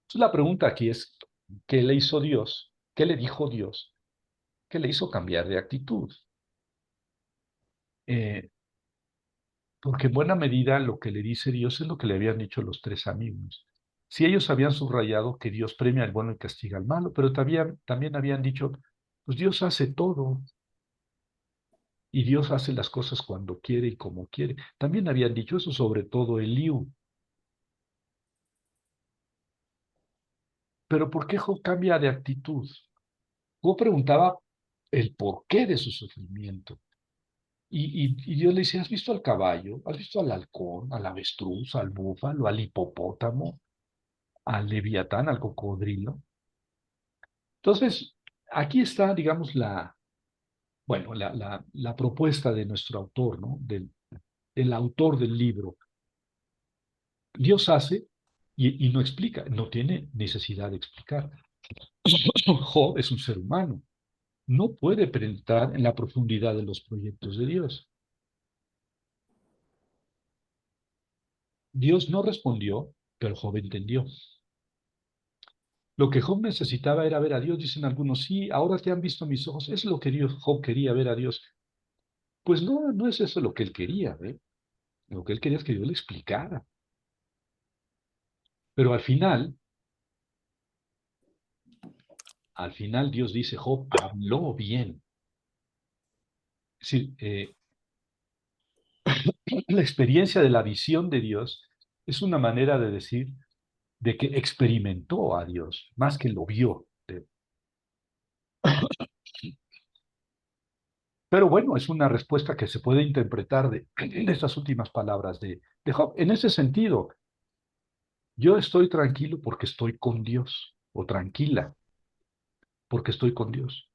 Entonces la pregunta aquí es, ¿qué le hizo Dios? ¿Qué le dijo Dios? ¿Qué le hizo cambiar de actitud? Porque en buena medida lo que le dice Dios es lo que le habían dicho los tres amigos. Si ellos habían subrayado que Dios premia al bueno y castiga al malo, pero también habían dicho, pues Dios hace todo y Dios hace las cosas cuando quiere y como quiere. También habían dicho eso, sobre todo Eliú. Pero ¿por qué Job cambia de actitud? Job preguntaba el porqué de su sufrimiento. Y Dios le dice, ¿has visto al caballo? ¿Has visto al halcón, al avestruz, al búfalo, al hipopótamo, al leviatán, al cocodrilo? Entonces, aquí está, digamos, la propuesta de nuestro autor, ¿no? Del autor del libro. Dios hace y no explica, no tiene necesidad de explicar. Job es un ser humano, no puede penetrar en la profundidad de los proyectos de Dios. Dios no respondió, pero Job entendió. Lo que Job necesitaba era ver a Dios, dicen algunos, sí, ahora te han visto mis ojos, es lo que Job quería, ver a Dios. Pues no, no es eso lo que él quería, ¿eh? Lo que él quería es que Dios le explicara. Pero al final Dios dice, Job habló bien. Es decir, la experiencia de la visión de Dios es una manera de decir de que experimentó a Dios, más que lo vio. Pero bueno, es una respuesta que se puede interpretar de estas últimas palabras de Job. En ese sentido, yo estoy tranquilo porque estoy con Dios, o tranquila porque estoy con Dios.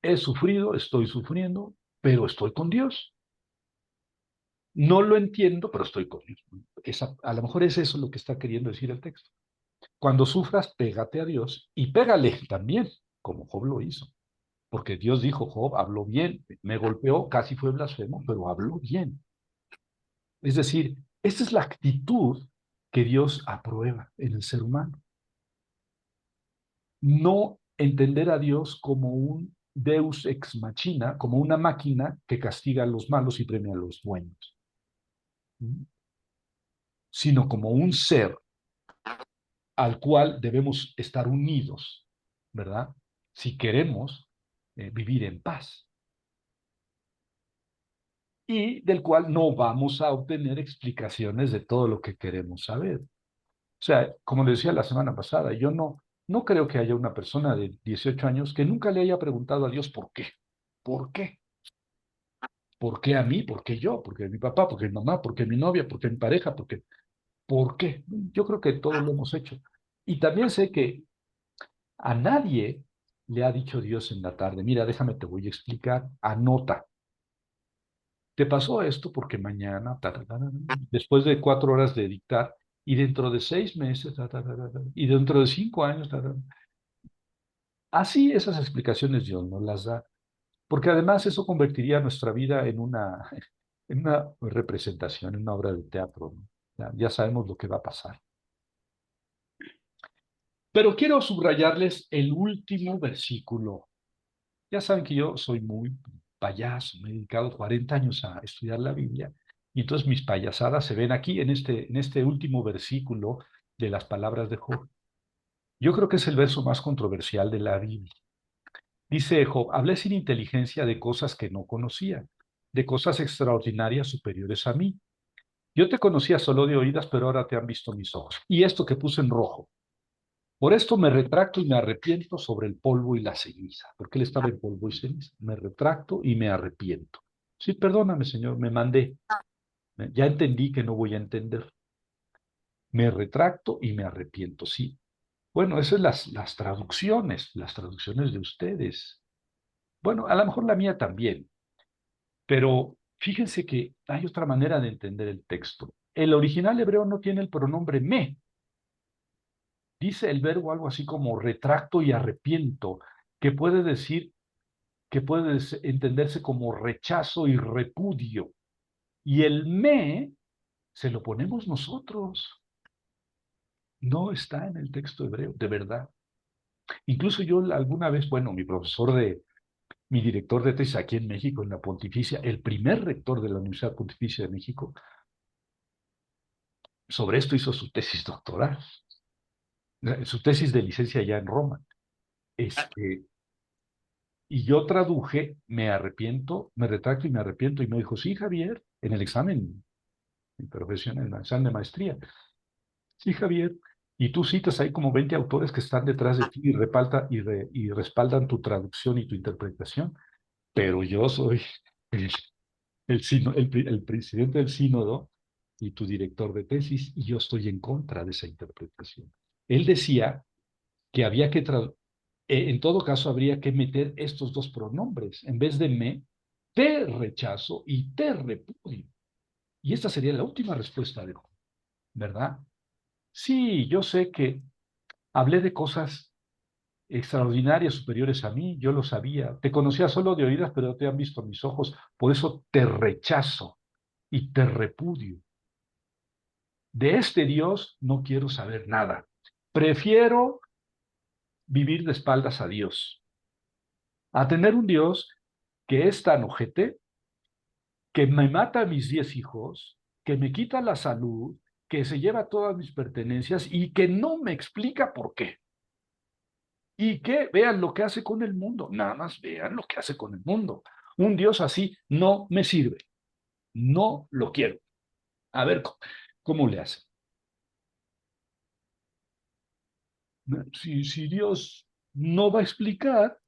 He sufrido, estoy sufriendo, pero estoy con Dios. No lo entiendo, pero estoy con Dios. A lo mejor es eso lo que está queriendo decir el texto. Cuando sufras, pégate a Dios y pégale también, como Job lo hizo. Porque Dios dijo, Job habló bien, me golpeó, casi fue blasfemo, pero habló bien. Es decir, esa es la actitud que Dios aprueba en el ser humano. No entender a Dios como un Deus ex machina, como una máquina que castiga a los malos y premia a los buenos, sino como un ser al cual debemos estar unidos, ¿verdad? Si queremos vivir en paz. Y del cual no vamos a obtener explicaciones de todo lo que queremos saber. O sea, como le decía la semana pasada, yo no creo que haya una persona de 18 años que nunca le haya preguntado a Dios por qué. ¿Por qué? ¿Por qué a mí? ¿Por qué yo? ¿Por qué mi papá? ¿Por qué mi mamá? ¿Por qué mi novia? ¿Por qué mi pareja? ¿Por qué? Yo creo que todos lo hemos hecho. Y también sé que a nadie le ha dicho Dios en la tarde, mira, déjame, te voy a explicar, anota. Te pasó esto porque mañana, después de 4 horas de dictar, y dentro de 6 meses, y dentro de 5 años, así esas explicaciones Dios no las da, porque además eso convertiría nuestra vida en una representación, en una obra de teatro, ¿no? Ya sabemos lo que va a pasar. Pero quiero subrayarles el último versículo. Ya saben que yo soy muy payaso, me he dedicado 40 años a estudiar la Biblia, y entonces mis payasadas se ven aquí en este último versículo de las palabras de Job. Yo creo que es el verso más controversial de la Biblia. Dice Job, hablé sin inteligencia de cosas que no conocía, de cosas extraordinarias superiores a mí. Yo te conocía solo de oídas, pero ahora te han visto mis ojos. Y esto que puse en rojo. Por esto me retracto y me arrepiento sobre el polvo y la ceniza, porque él estaba en polvo y ceniza. Me retracto y me arrepiento. Sí, perdóname, Señor, me mandé. Ya entendí que no voy a entender. Me retracto y me arrepiento, sí. Bueno, esas son las traducciones de ustedes. Bueno, a lo mejor la mía también, pero fíjense que hay otra manera de entender el texto. El original hebreo no tiene el pronombre me. Dice el verbo algo así como retracto y arrepiento, que puede decir que puede entenderse como rechazo y repudio. Y el me se lo ponemos nosotros. No está en el texto hebreo, de verdad. Incluso yo alguna vez, bueno, mi director de tesis aquí en México, en la Pontificia, el primer rector de la Universidad Pontificia de México, sobre esto hizo su tesis doctoral, su tesis de licencia ya en Roma. Y yo traduje, me arrepiento, me retracto y me arrepiento. Y me dijo, sí, Javier, en el examen, en profesión, en el examen de maestría. Sí, Javier. Y tú citas ahí como 20 autores que están detrás de ti y respaldan tu traducción y tu interpretación. Pero yo soy el, el presidente del sínodo y tu director de tesis, y yo estoy en contra de esa interpretación. Él decía que había que en todo caso habría que meter estos dos pronombres, en vez de me, te rechazo y te repudio. Y esta sería la última respuesta de Job, ¿verdad? Sí, yo sé que hablé de cosas extraordinarias, superiores a mí, yo lo sabía. Te conocía solo de oídas, pero te han visto mis ojos, por eso te rechazo y te repudio. De este Dios no quiero saber nada. Prefiero vivir de espaldas a Dios, a tener un Dios que es tan ojete, que me mata a mis 10 hijos, que me quita la salud, que se lleva todas mis pertenencias y que no me explica por qué. Y que vean lo que hace con el mundo, nada más vean lo que hace con el mundo. Un Dios así no me sirve, no lo quiero. A ver, ¿cómo le hace? Si Dios no va a explicar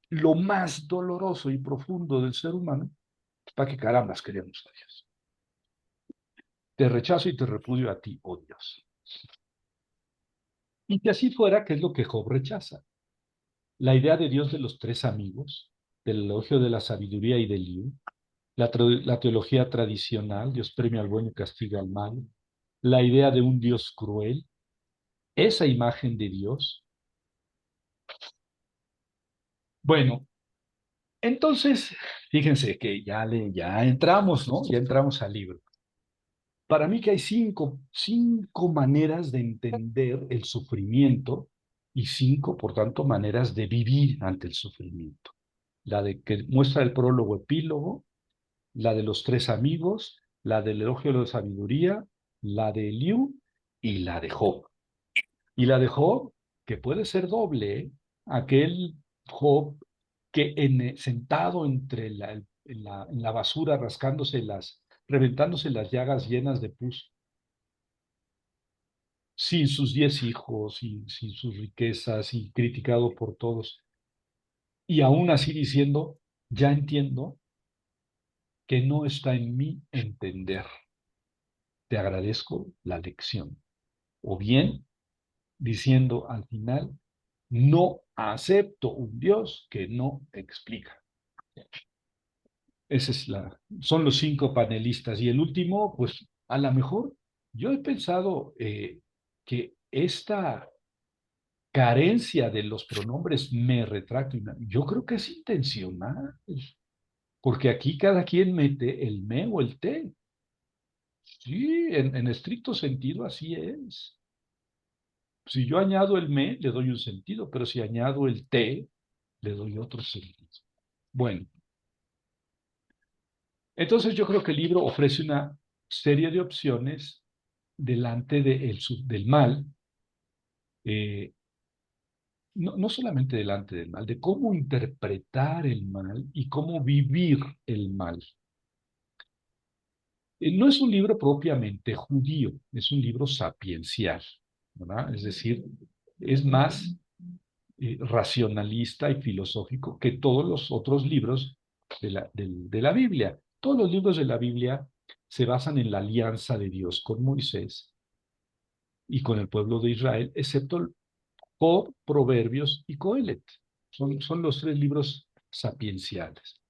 lo más doloroso y profundo del ser humano, ¿para qué carambas queremos a Dios? Te rechazo y te repudio a ti, oh Dios. Y que así fuera, ¿qué es lo que Job rechaza? La idea de Dios de los tres amigos, del elogio de la sabiduría y del Eliú, la teología tradicional, Dios premia al bueno y castiga al malo, la idea de un Dios cruel, esa imagen de Dios. Bueno, entonces, fíjense que ya entramos, ¿no? Ya entramos al libro. Para mí que hay cinco maneras de entender el sufrimiento y cinco, por tanto, maneras de vivir ante el sufrimiento. La de que muestra el prólogo epílogo, la de los tres amigos, la del elogio de la sabiduría, la de Eliú y la de Job. Y la de Job, que puede ser doble, ¿eh? Aquel Job que sentado entre en la basura, reventándose las llagas llenas de pus, sin sus 10 hijos, sin sus riquezas, y criticado por todos, y aún así diciendo, ya entiendo que no está en mí entender. Te agradezco la lección. O bien, diciendo al final, no acepto un Dios que no explica. Son los 5 panelistas. Y el último, pues a lo mejor yo he pensado que esta carencia de los pronombres me retracto, yo creo que es intencional, porque aquí cada quien mete el me o el te. Sí, en estricto sentido así es. Si yo añado el me, le doy un sentido, pero si añado el te, le doy otro sentido. Bueno, entonces yo creo que el libro ofrece una serie de opciones delante del mal, no solamente delante del mal, de cómo interpretar el mal y cómo vivir el mal. No es un libro propiamente judío, es un libro sapiencial, ¿verdad? Es decir, es más racionalista y filosófico que todos los otros libros de la Biblia. Todos los libros de la Biblia se basan en la alianza de Dios con Moisés y con el pueblo de Israel, excepto Job, Proverbios y Coelet. Son los 3 libros sapienciales.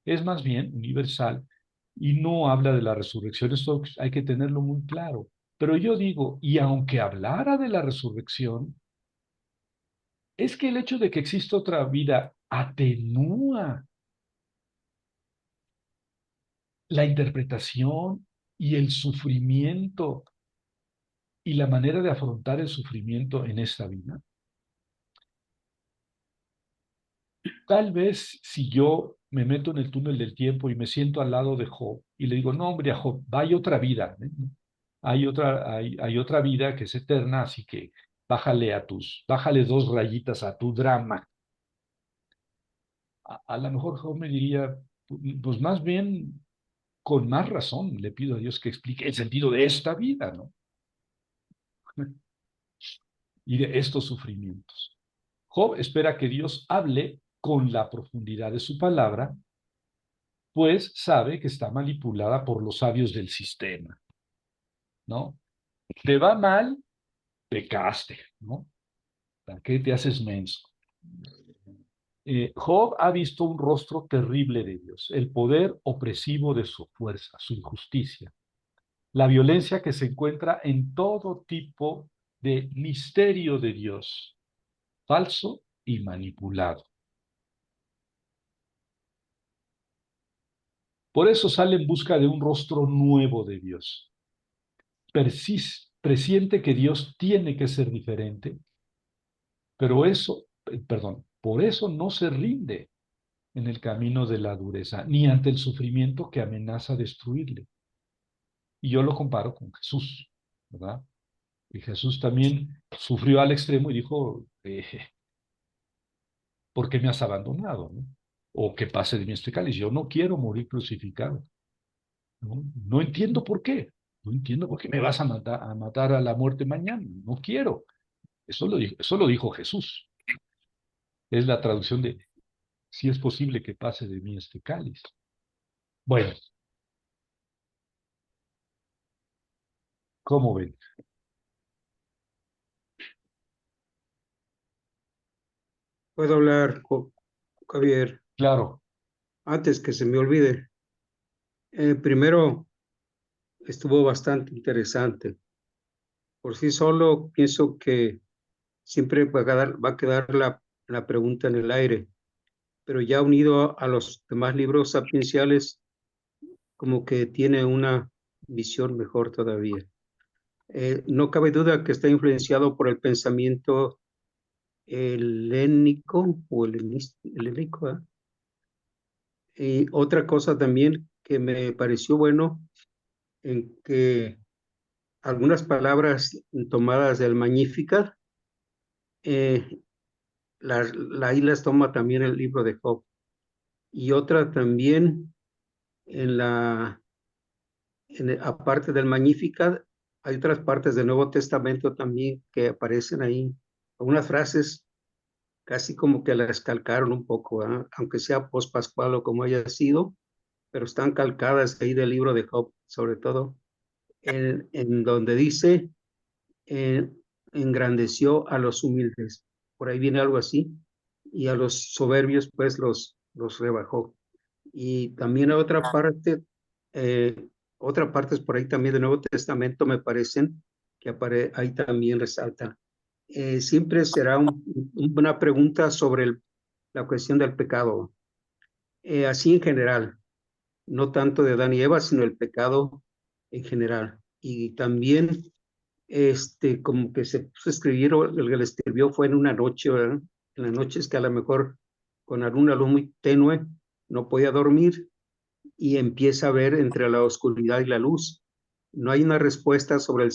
Es más bien universal y no habla de la resurrección. Esto hay que tenerlo muy claro. Pero yo digo, y aunque hablara de la resurrección, es que el hecho de que exista otra vida atenúa la interpretación y el sufrimiento y la manera de afrontar el sufrimiento en esta vida. Tal vez si yo me meto en el túnel del tiempo y me siento al lado de Job y le digo, no, hombre, a Job, hay otra vida, ¿eh? Hay otra vida que es eterna, así que bájale 2 rayitas a tu drama. A lo mejor Job me diría, pues más bien, con más razón, le pido a Dios que explique el sentido de esta vida, ¿no? Y de estos sufrimientos. Job espera que Dios hable con la profundidad de su palabra, pues sabe que está manipulada por los sabios del sistema, ¿no? Te va mal, pecaste, ¿no? ¿Para qué te haces menso? Job ha visto un rostro terrible de Dios, el poder opresivo de su fuerza, su injusticia, la violencia que se encuentra en todo tipo de misterio de Dios, falso y manipulado. Por eso sale en busca de un rostro nuevo de Dios. Presiente que Dios tiene que ser diferente, pero por eso no se rinde en el camino de la dureza, ni ante el sufrimiento que amenaza destruirle. Y yo lo comparo con Jesús, ¿verdad? Y Jesús también sufrió al extremo y dijo, ¿por qué me has abandonado? ¿No? O que pase de mí este cáliz. Yo no quiero morir crucificado. No, no entiendo por qué. No entiendo por qué me vas a matar a la muerte mañana. No quiero. Eso lo dijo Jesús. Es la traducción de, si es posible que pase de mí este cáliz. Bueno, ¿cómo ven? Puedo hablar, Javier, Claro, antes que se me olvide. Primero, estuvo bastante interesante. Por sí solo, pienso que siempre va a quedar la pregunta en el aire, pero ya unido a los demás libros sapienciales, como que tiene una visión mejor todavía. No cabe duda que está influenciado por el pensamiento helénico o helénico, ¿eh? Y otra cosa también que me pareció bueno, en que algunas palabras tomadas del Magnificat, eh, ahí las toma también el libro de Job. Y otra también, aparte del Magnificat, hay otras partes del Nuevo Testamento también que aparecen ahí. Algunas frases casi como que las calcaron un poco, ¿eh? Aunque sea post-pascual o como haya sido, pero están calcadas ahí del libro de Job, sobre todo en donde dice, eh, engrandeció a los humildes. Por ahí viene algo así. Y a los soberbios, pues los rebajó. Y también otra parte es por ahí también del Nuevo Testamento, me parecen, que ahí también resalta. Siempre será una pregunta sobre la cuestión del pecado. Así en general, no tanto de Adán y Eva, sino el pecado en general. Y también como que se puso a escribir, o el que le escribió fue en una noche, ¿verdad? En las noches que a lo mejor con alguna luz muy tenue no podía dormir y empieza a ver entre la oscuridad y la luz. No hay una respuesta sobre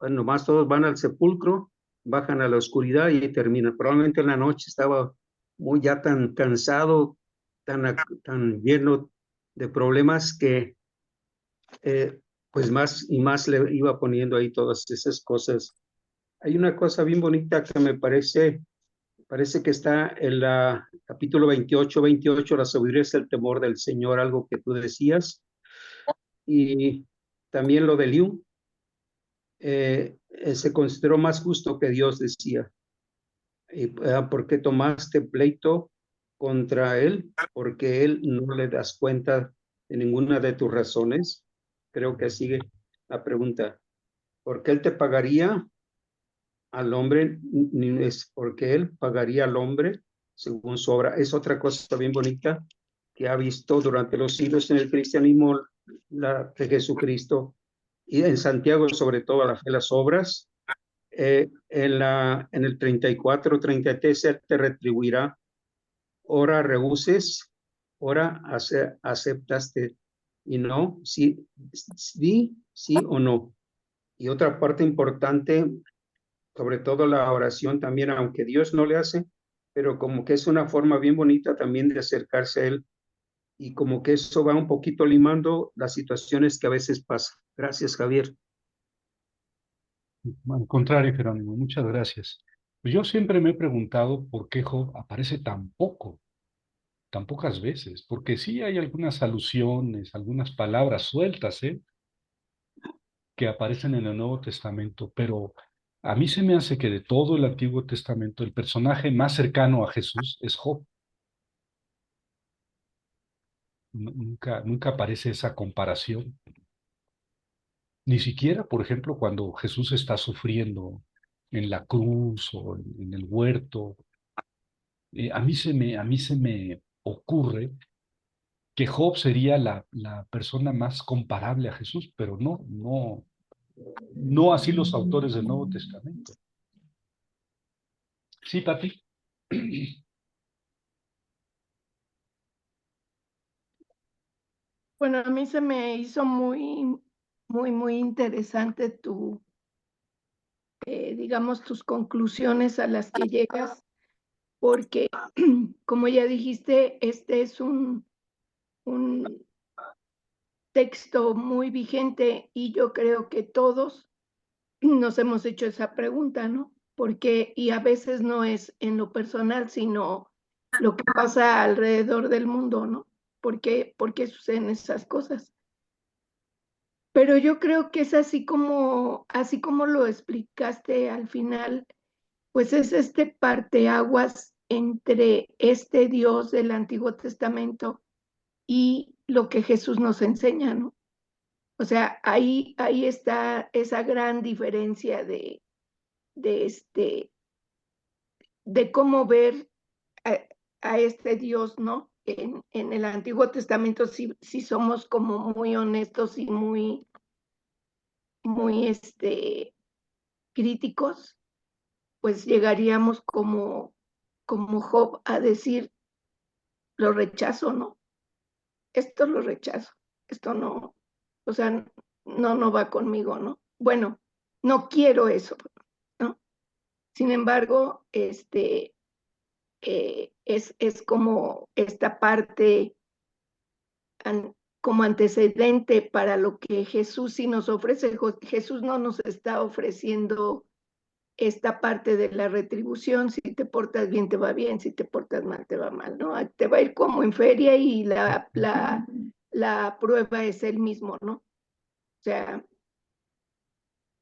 nomás todos van al sepulcro, bajan a la oscuridad y terminan. Probablemente en la noche estaba muy ya tan cansado, tan lleno de problemas que pues más y más le iba poniendo ahí todas esas cosas. Hay una cosa bien bonita que me parece que está en la capítulo 28, la sabiduría es el temor del Señor, algo que tú decías, y también lo de Liu, se consideró más justo que Dios, decía. ¿Por qué tomaste pleito contra él? Porque él no le das cuenta de ninguna de tus razones. Creo que sigue la pregunta. ¿Por qué él te pagaría al hombre? Ni es porque él pagaría al hombre según su obra. Es otra cosa bien bonita que ha visto durante los siglos en el cristianismo de Jesucristo y en Santiago sobre todo las obras. En el 34, 33 Él te retribuirá, ora rehuses, ora aceptaste, y no, sí, sí o no. Y otra parte importante, sobre todo la oración también, aunque Dios no le hace, pero como que es una forma bien bonita también de acercarse a Él, y como que eso va un poquito limando las situaciones que a veces pasan. Gracias, Javier. Al contrario, Jerónimo, muchas gracias. Pues yo siempre me he preguntado por qué Job aparece tan poco, tan pocas veces, porque sí hay algunas alusiones, algunas palabras sueltas, que aparecen en el Nuevo Testamento, pero a mí se me hace que de todo el Antiguo Testamento, el personaje más cercano a Jesús es Job. Nunca aparece esa comparación. Ni siquiera, por ejemplo, cuando Jesús está sufriendo en la cruz o en el huerto, a mí se me ocurre que Job sería la persona más comparable a Jesús, pero no así los autores del Nuevo Testamento. Sí, Pati. Bueno, a mí se me hizo muy interesante digamos, tus conclusiones a las que llegas, porque, como ya dijiste, este es un texto muy vigente y yo creo que todos nos hemos hecho esa pregunta, ¿no? Porque, y a veces no es en lo personal, sino lo que pasa alrededor del mundo, ¿no? ¿Por qué suceden esas cosas? Pero yo creo que es así como lo explicaste al final, pues es este parteaguas entre este Dios del Antiguo Testamento y lo que Jesús nos enseña, ¿no? O sea, ahí está esa gran diferencia de, este, de cómo ver a, a este Dios, ¿no? En el Antiguo Testamento sí somos como muy honestos y muy críticos, pues llegaríamos como Job a decir, lo rechazo, ¿no? Esto lo rechazo, esto no, o sea, no va conmigo, ¿no? Bueno, no quiero eso, ¿no? Sin embargo, es como esta parte como antecedente para lo que Jesús sí nos ofrece. Jesús no nos está ofreciendo esta parte de la retribución. Si te portas bien, te va bien; si te portas mal, te va mal, ¿no? Te va a ir como en feria y la prueba es el mismo, ¿no? O sea,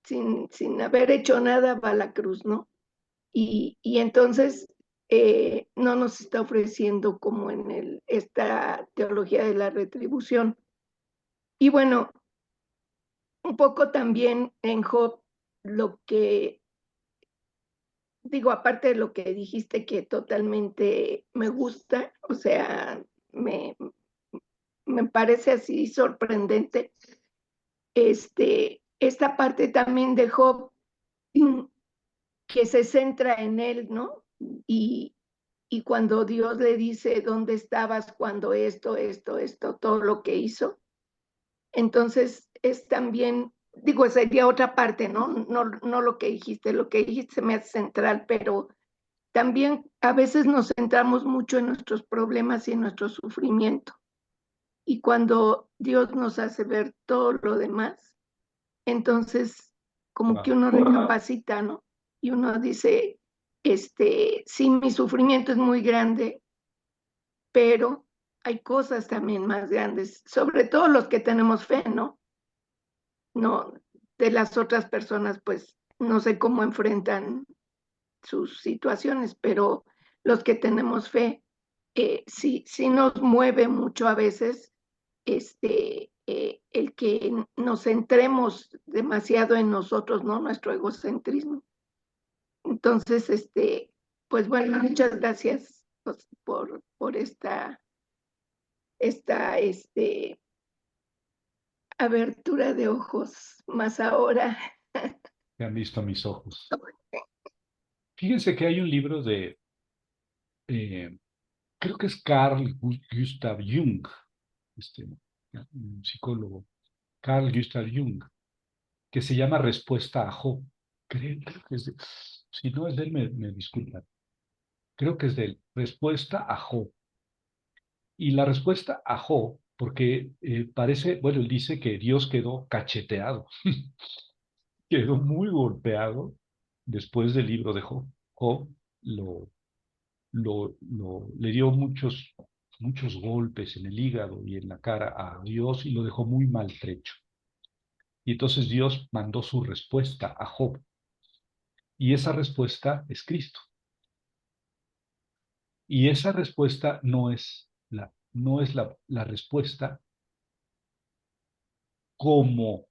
sin haber hecho nada va a la cruz, ¿no? Y entonces no nos está ofreciendo como en esta teología de la retribución. Y bueno, un poco también en Job, lo que digo, aparte de lo que dijiste que totalmente me gusta, o sea, me parece así sorprendente, esta parte también de Job que se centra en él, ¿no? Y cuando Dios le dice, ¿dónde estabas cuando esto, todo lo que hizo? Entonces es también, digo, sería otra parte, ¿no? No lo que dijiste se me hace central, pero también a veces nos centramos mucho en nuestros problemas y en nuestro sufrimiento. Y cuando Dios nos hace ver todo lo demás, entonces como que uno recapacita, ¿no? Y uno dice, sí, mi sufrimiento es muy grande, pero hay cosas también más grandes, sobre todo los que tenemos fe, ¿no? No, de las otras personas, pues no sé cómo enfrentan sus situaciones, pero los que tenemos fe, sí nos mueve mucho a veces el que nos centremos demasiado en nosotros, ¿no? Nuestro egocentrismo. Entonces, pues bueno, muchas gracias por esta abertura de ojos, más ahora. Que han visto mis ojos. Fíjense que hay un libro de, creo que es Carl Gustav Jung, un psicólogo, Carl Gustav Jung, que se llama Respuesta a Job. Creo que es de, si no es de él, me disculpan. Creo que es de él, Respuesta a Job. Y la respuesta a Job, porque parece, bueno, él dice que Dios quedó cacheteado, quedó muy golpeado después del libro de Job. Job le dio muchos golpes en el hígado y en la cara a Dios y lo dejó muy maltrecho. Y entonces Dios mandó su respuesta a Job. Y esa respuesta es Cristo. Y esa respuesta no es la respuesta como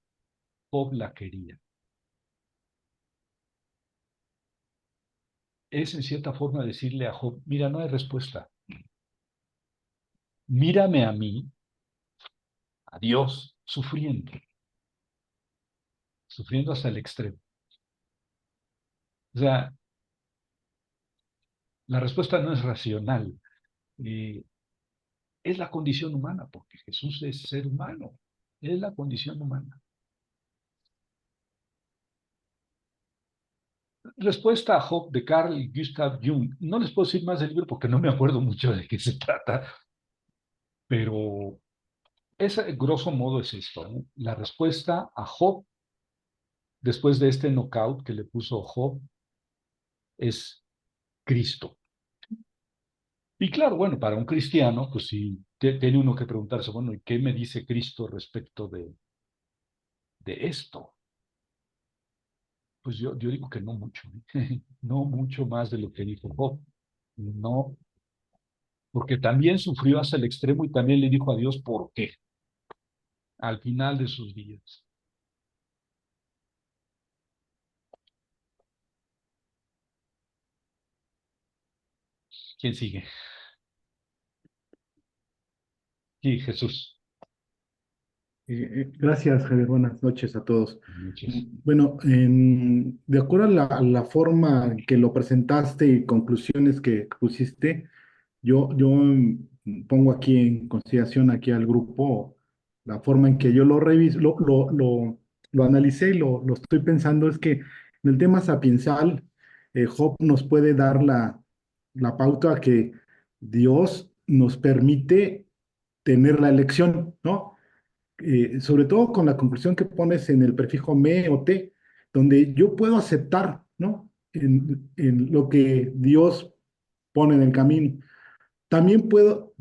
Job la quería. Es en cierta forma decirle a Job, mira, no hay respuesta. Mírame a mí, a Dios, sufriendo hasta el extremo. O sea, la respuesta no es racional, es la condición humana, porque Jesús es ser humano, es la condición humana. Respuesta a Job de Carl Gustav Jung. No les puedo decir más del libro porque no me acuerdo mucho de qué se trata, pero grosso modo es esto, ¿no? La respuesta a Job, después de este knockout que le puso Job, es Cristo. Y claro, bueno, para un cristiano, pues sí, tiene uno que preguntarse, bueno, ¿y qué me dice Cristo respecto de esto? Pues yo digo que no mucho, no mucho más de lo que dijo Job. No, porque también sufrió hasta el extremo y también le dijo a Dios por qué, al final de sus días. ¿Quién sigue? Sí, Jesús. Gracias, Javier. Buenas noches a todos. Muchas. Bueno, de acuerdo a la forma que lo presentaste y conclusiones que pusiste, yo pongo aquí en consideración aquí al grupo la forma en que yo lo reviso, lo analicé y lo estoy pensando es que en el tema sapiensal, Job nos puede dar la pauta que Dios nos permite tener la elección, ¿no? Sobre todo con la conclusión que pones en el prefijo me o te, donde yo puedo aceptar, ¿no? En lo que Dios pone en el camino. También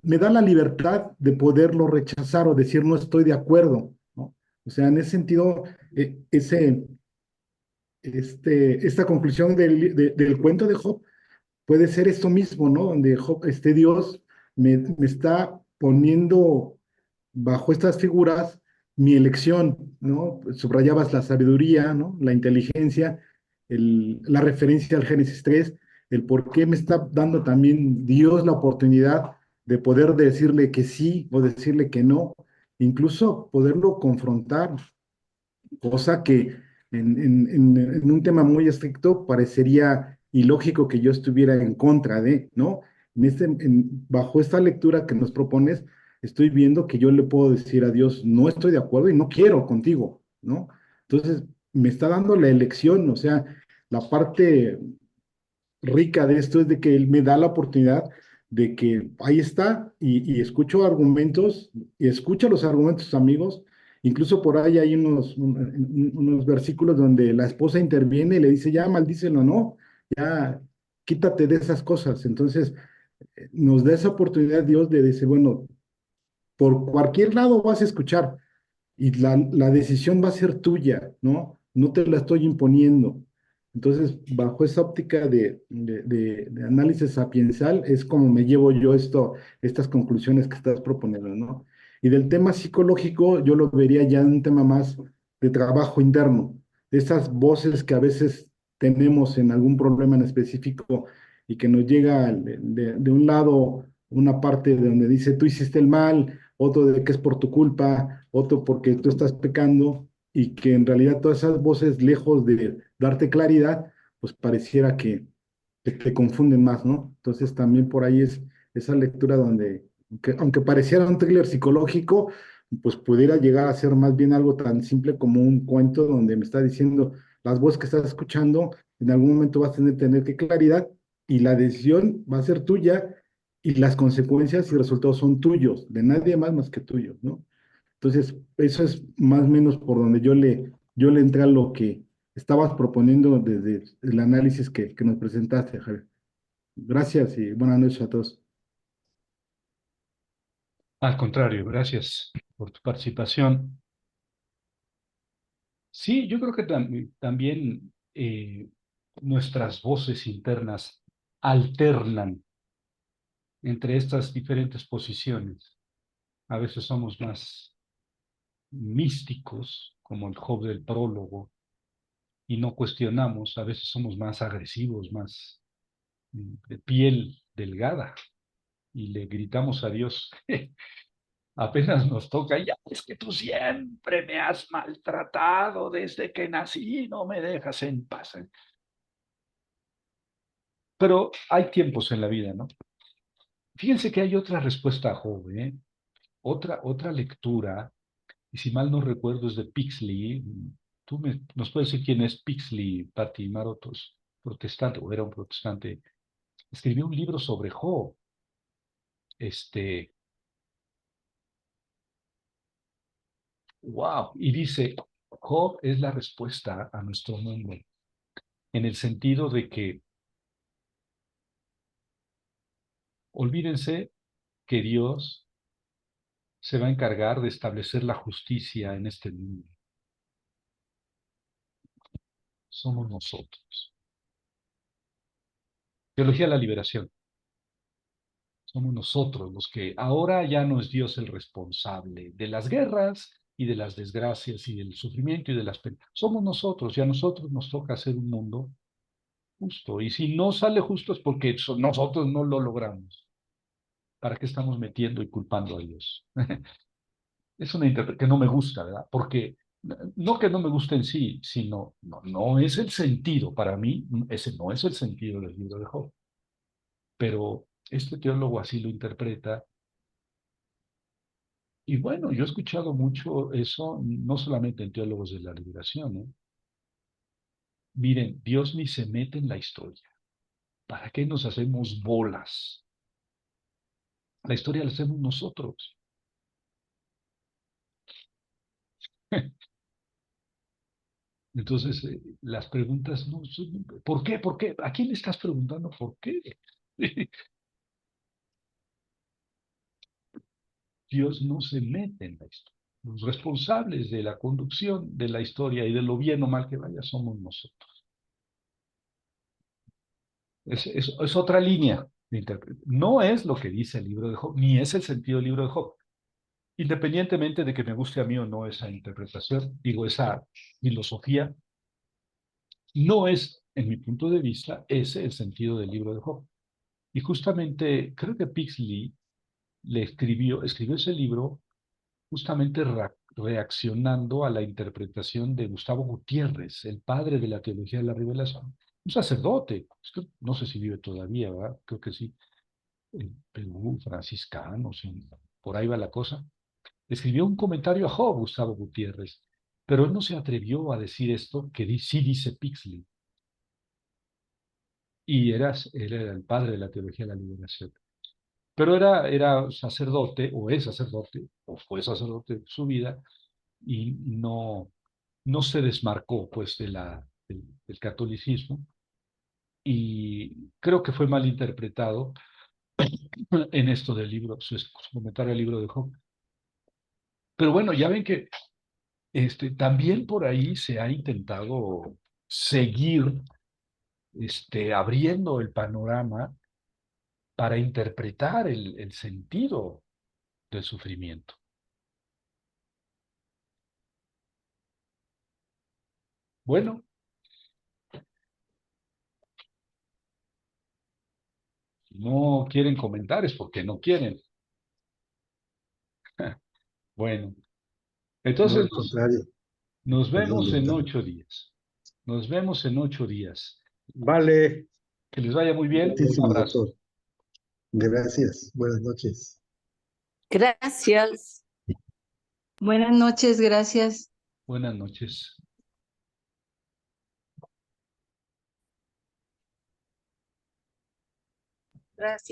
me da la libertad de poderlo rechazar o decir no estoy de acuerdo, ¿no? O sea, en ese sentido, esta conclusión del cuento de Job puede ser esto mismo, ¿no? Donde Job, Dios me está poniendo bajo estas figuras mi elección, ¿no? Subrayabas la sabiduría, ¿no? La inteligencia, la referencia al Génesis 3, el por qué me está dando también Dios la oportunidad de poder decirle que sí o decirle que no, incluso poderlo confrontar, cosa que en un tema muy estricto parecería ilógico que yo estuviera en contra de, ¿no? Bajo esta lectura que nos propones, estoy viendo que yo le puedo decir a Dios, no estoy de acuerdo y no quiero contigo, ¿no? Entonces, me está dando la elección, o sea, la parte rica de esto es de que Él me da la oportunidad de que ahí está y escucho argumentos, y escucho los argumentos amigos. Incluso por ahí hay unos versículos donde la esposa interviene y le dice, ya maldícelo, no, ya quítate de esas cosas. Entonces, nos da esa oportunidad Dios de decir, bueno, por cualquier lado vas a escuchar y la decisión va a ser tuya, ¿no? No te la estoy imponiendo. Entonces, bajo esa óptica de análisis sapiensal, es como me llevo yo estas conclusiones que estás proponiendo, ¿no? Y del tema psicológico, yo lo vería ya en un tema más de trabajo interno, de esas voces que a veces tenemos en algún problema en específico y que nos llega de un lado una parte de donde dice tú hiciste el mal, otro de que es por tu culpa, otro porque tú estás pecando, y que en realidad todas esas voces, lejos de darte claridad, pues pareciera que te confunden más, ¿no? Entonces también por ahí es esa lectura donde, aunque pareciera un thriller psicológico, pues pudiera llegar a ser más bien algo tan simple como un cuento donde me está diciendo las voces que estás escuchando, en algún momento vas a tener que claridad y la decisión va a ser tuya y las consecuencias y resultados son tuyos, de nadie más que tuyos, ¿no? Entonces, eso es más o menos por donde yo le entré a lo que estabas proponiendo desde el análisis que nos presentaste, Javier. Gracias y buenas noches a todos. Al contrario, gracias por tu participación. Sí, yo creo que también nuestras voces internas alternan entre estas diferentes posiciones. A veces somos más místicos, como el Job del prólogo, y no cuestionamos. A veces somos más agresivos, más de piel delgada, y le gritamos a Dios. Apenas nos toca, ya es que tú siempre me has maltratado desde que nací, no me dejas en paz. Pero hay tiempos en la vida, ¿no? Fíjense que hay otra respuesta a Job, ¿eh? Otra lectura, y si mal no recuerdo es de Pixley. Nos puedes decir quién es Pixley, Patti Marotos, protestante, o era un protestante. Escribió un libro sobre Job. Wow, y dice, Job es la respuesta a nuestro mundo, en el sentido de que olvídense que Dios se va a encargar de establecer la justicia en este mundo. Somos nosotros. Teología de la liberación. Somos nosotros los que ahora ya no es Dios el responsable de las guerras y de las desgracias y del sufrimiento y de las penas. Somos nosotros, y a nosotros nos toca hacer un mundo justo. Y si no sale justo es porque nosotros no lo logramos. ¿Para qué estamos metiendo y culpando a Dios? Es una interpretación que no me gusta, ¿verdad? Porque no que no me guste en sí, sino no es el sentido. Para mí, ese no es el sentido del libro de Job. Pero este teólogo así lo interpreta. Y bueno, yo he escuchado mucho eso, no solamente en teólogos de la liberación, ¿eh? Miren, Dios ni se mete en la historia. ¿Para qué nos hacemos bolas? La historia la hacemos nosotros. Entonces, las preguntas no son, ¿por qué? ¿Por qué? ¿A quién le estás preguntando por qué? Dios no se mete en la historia. Los responsables de la conducción de la historia y de lo bien o mal que vaya somos nosotros. Es otra línea de interpretación. No es lo que dice el libro de Job, ni es el sentido del libro de Job. Independientemente de que me guste a mí o no esa interpretación, digo, esa filosofía, no es, en mi punto de vista, ese el sentido del libro de Job. Y justamente creo que Pixley escribió ese libro justamente reaccionando a la interpretación de Gustavo Gutiérrez, el padre de la teología de la revelación, un sacerdote, no sé si vive todavía, ¿verdad? Creo que sí, en Perú, franciscano, sí, por ahí va la cosa. Escribió un comentario a Job, Gustavo Gutiérrez, pero él no se atrevió a decir esto que sí dice Pixley, y él era el padre de la teología de la liberación. Pero era sacerdote, o es sacerdote, o fue sacerdote de su vida, y no se desmarcó pues del catolicismo, y creo que fue mal interpretado en esto del libro, su comentario al libro de Job. Pero bueno, ya ven que también por ahí se ha intentado seguir abriendo el panorama para interpretar el sentido del sufrimiento. Bueno, Si no quieren comentar es porque no quieren. Bueno, No, entonces al contrario. nos Perdón, vemos en doctor. 8 días. Nos vemos en 8 días. Vale. Que les vaya muy bien. Un Muchísimo, abrazo. doctor. Gracias. Buenas noches. Gracias. Buenas noches, gracias. Buenas noches. Gracias.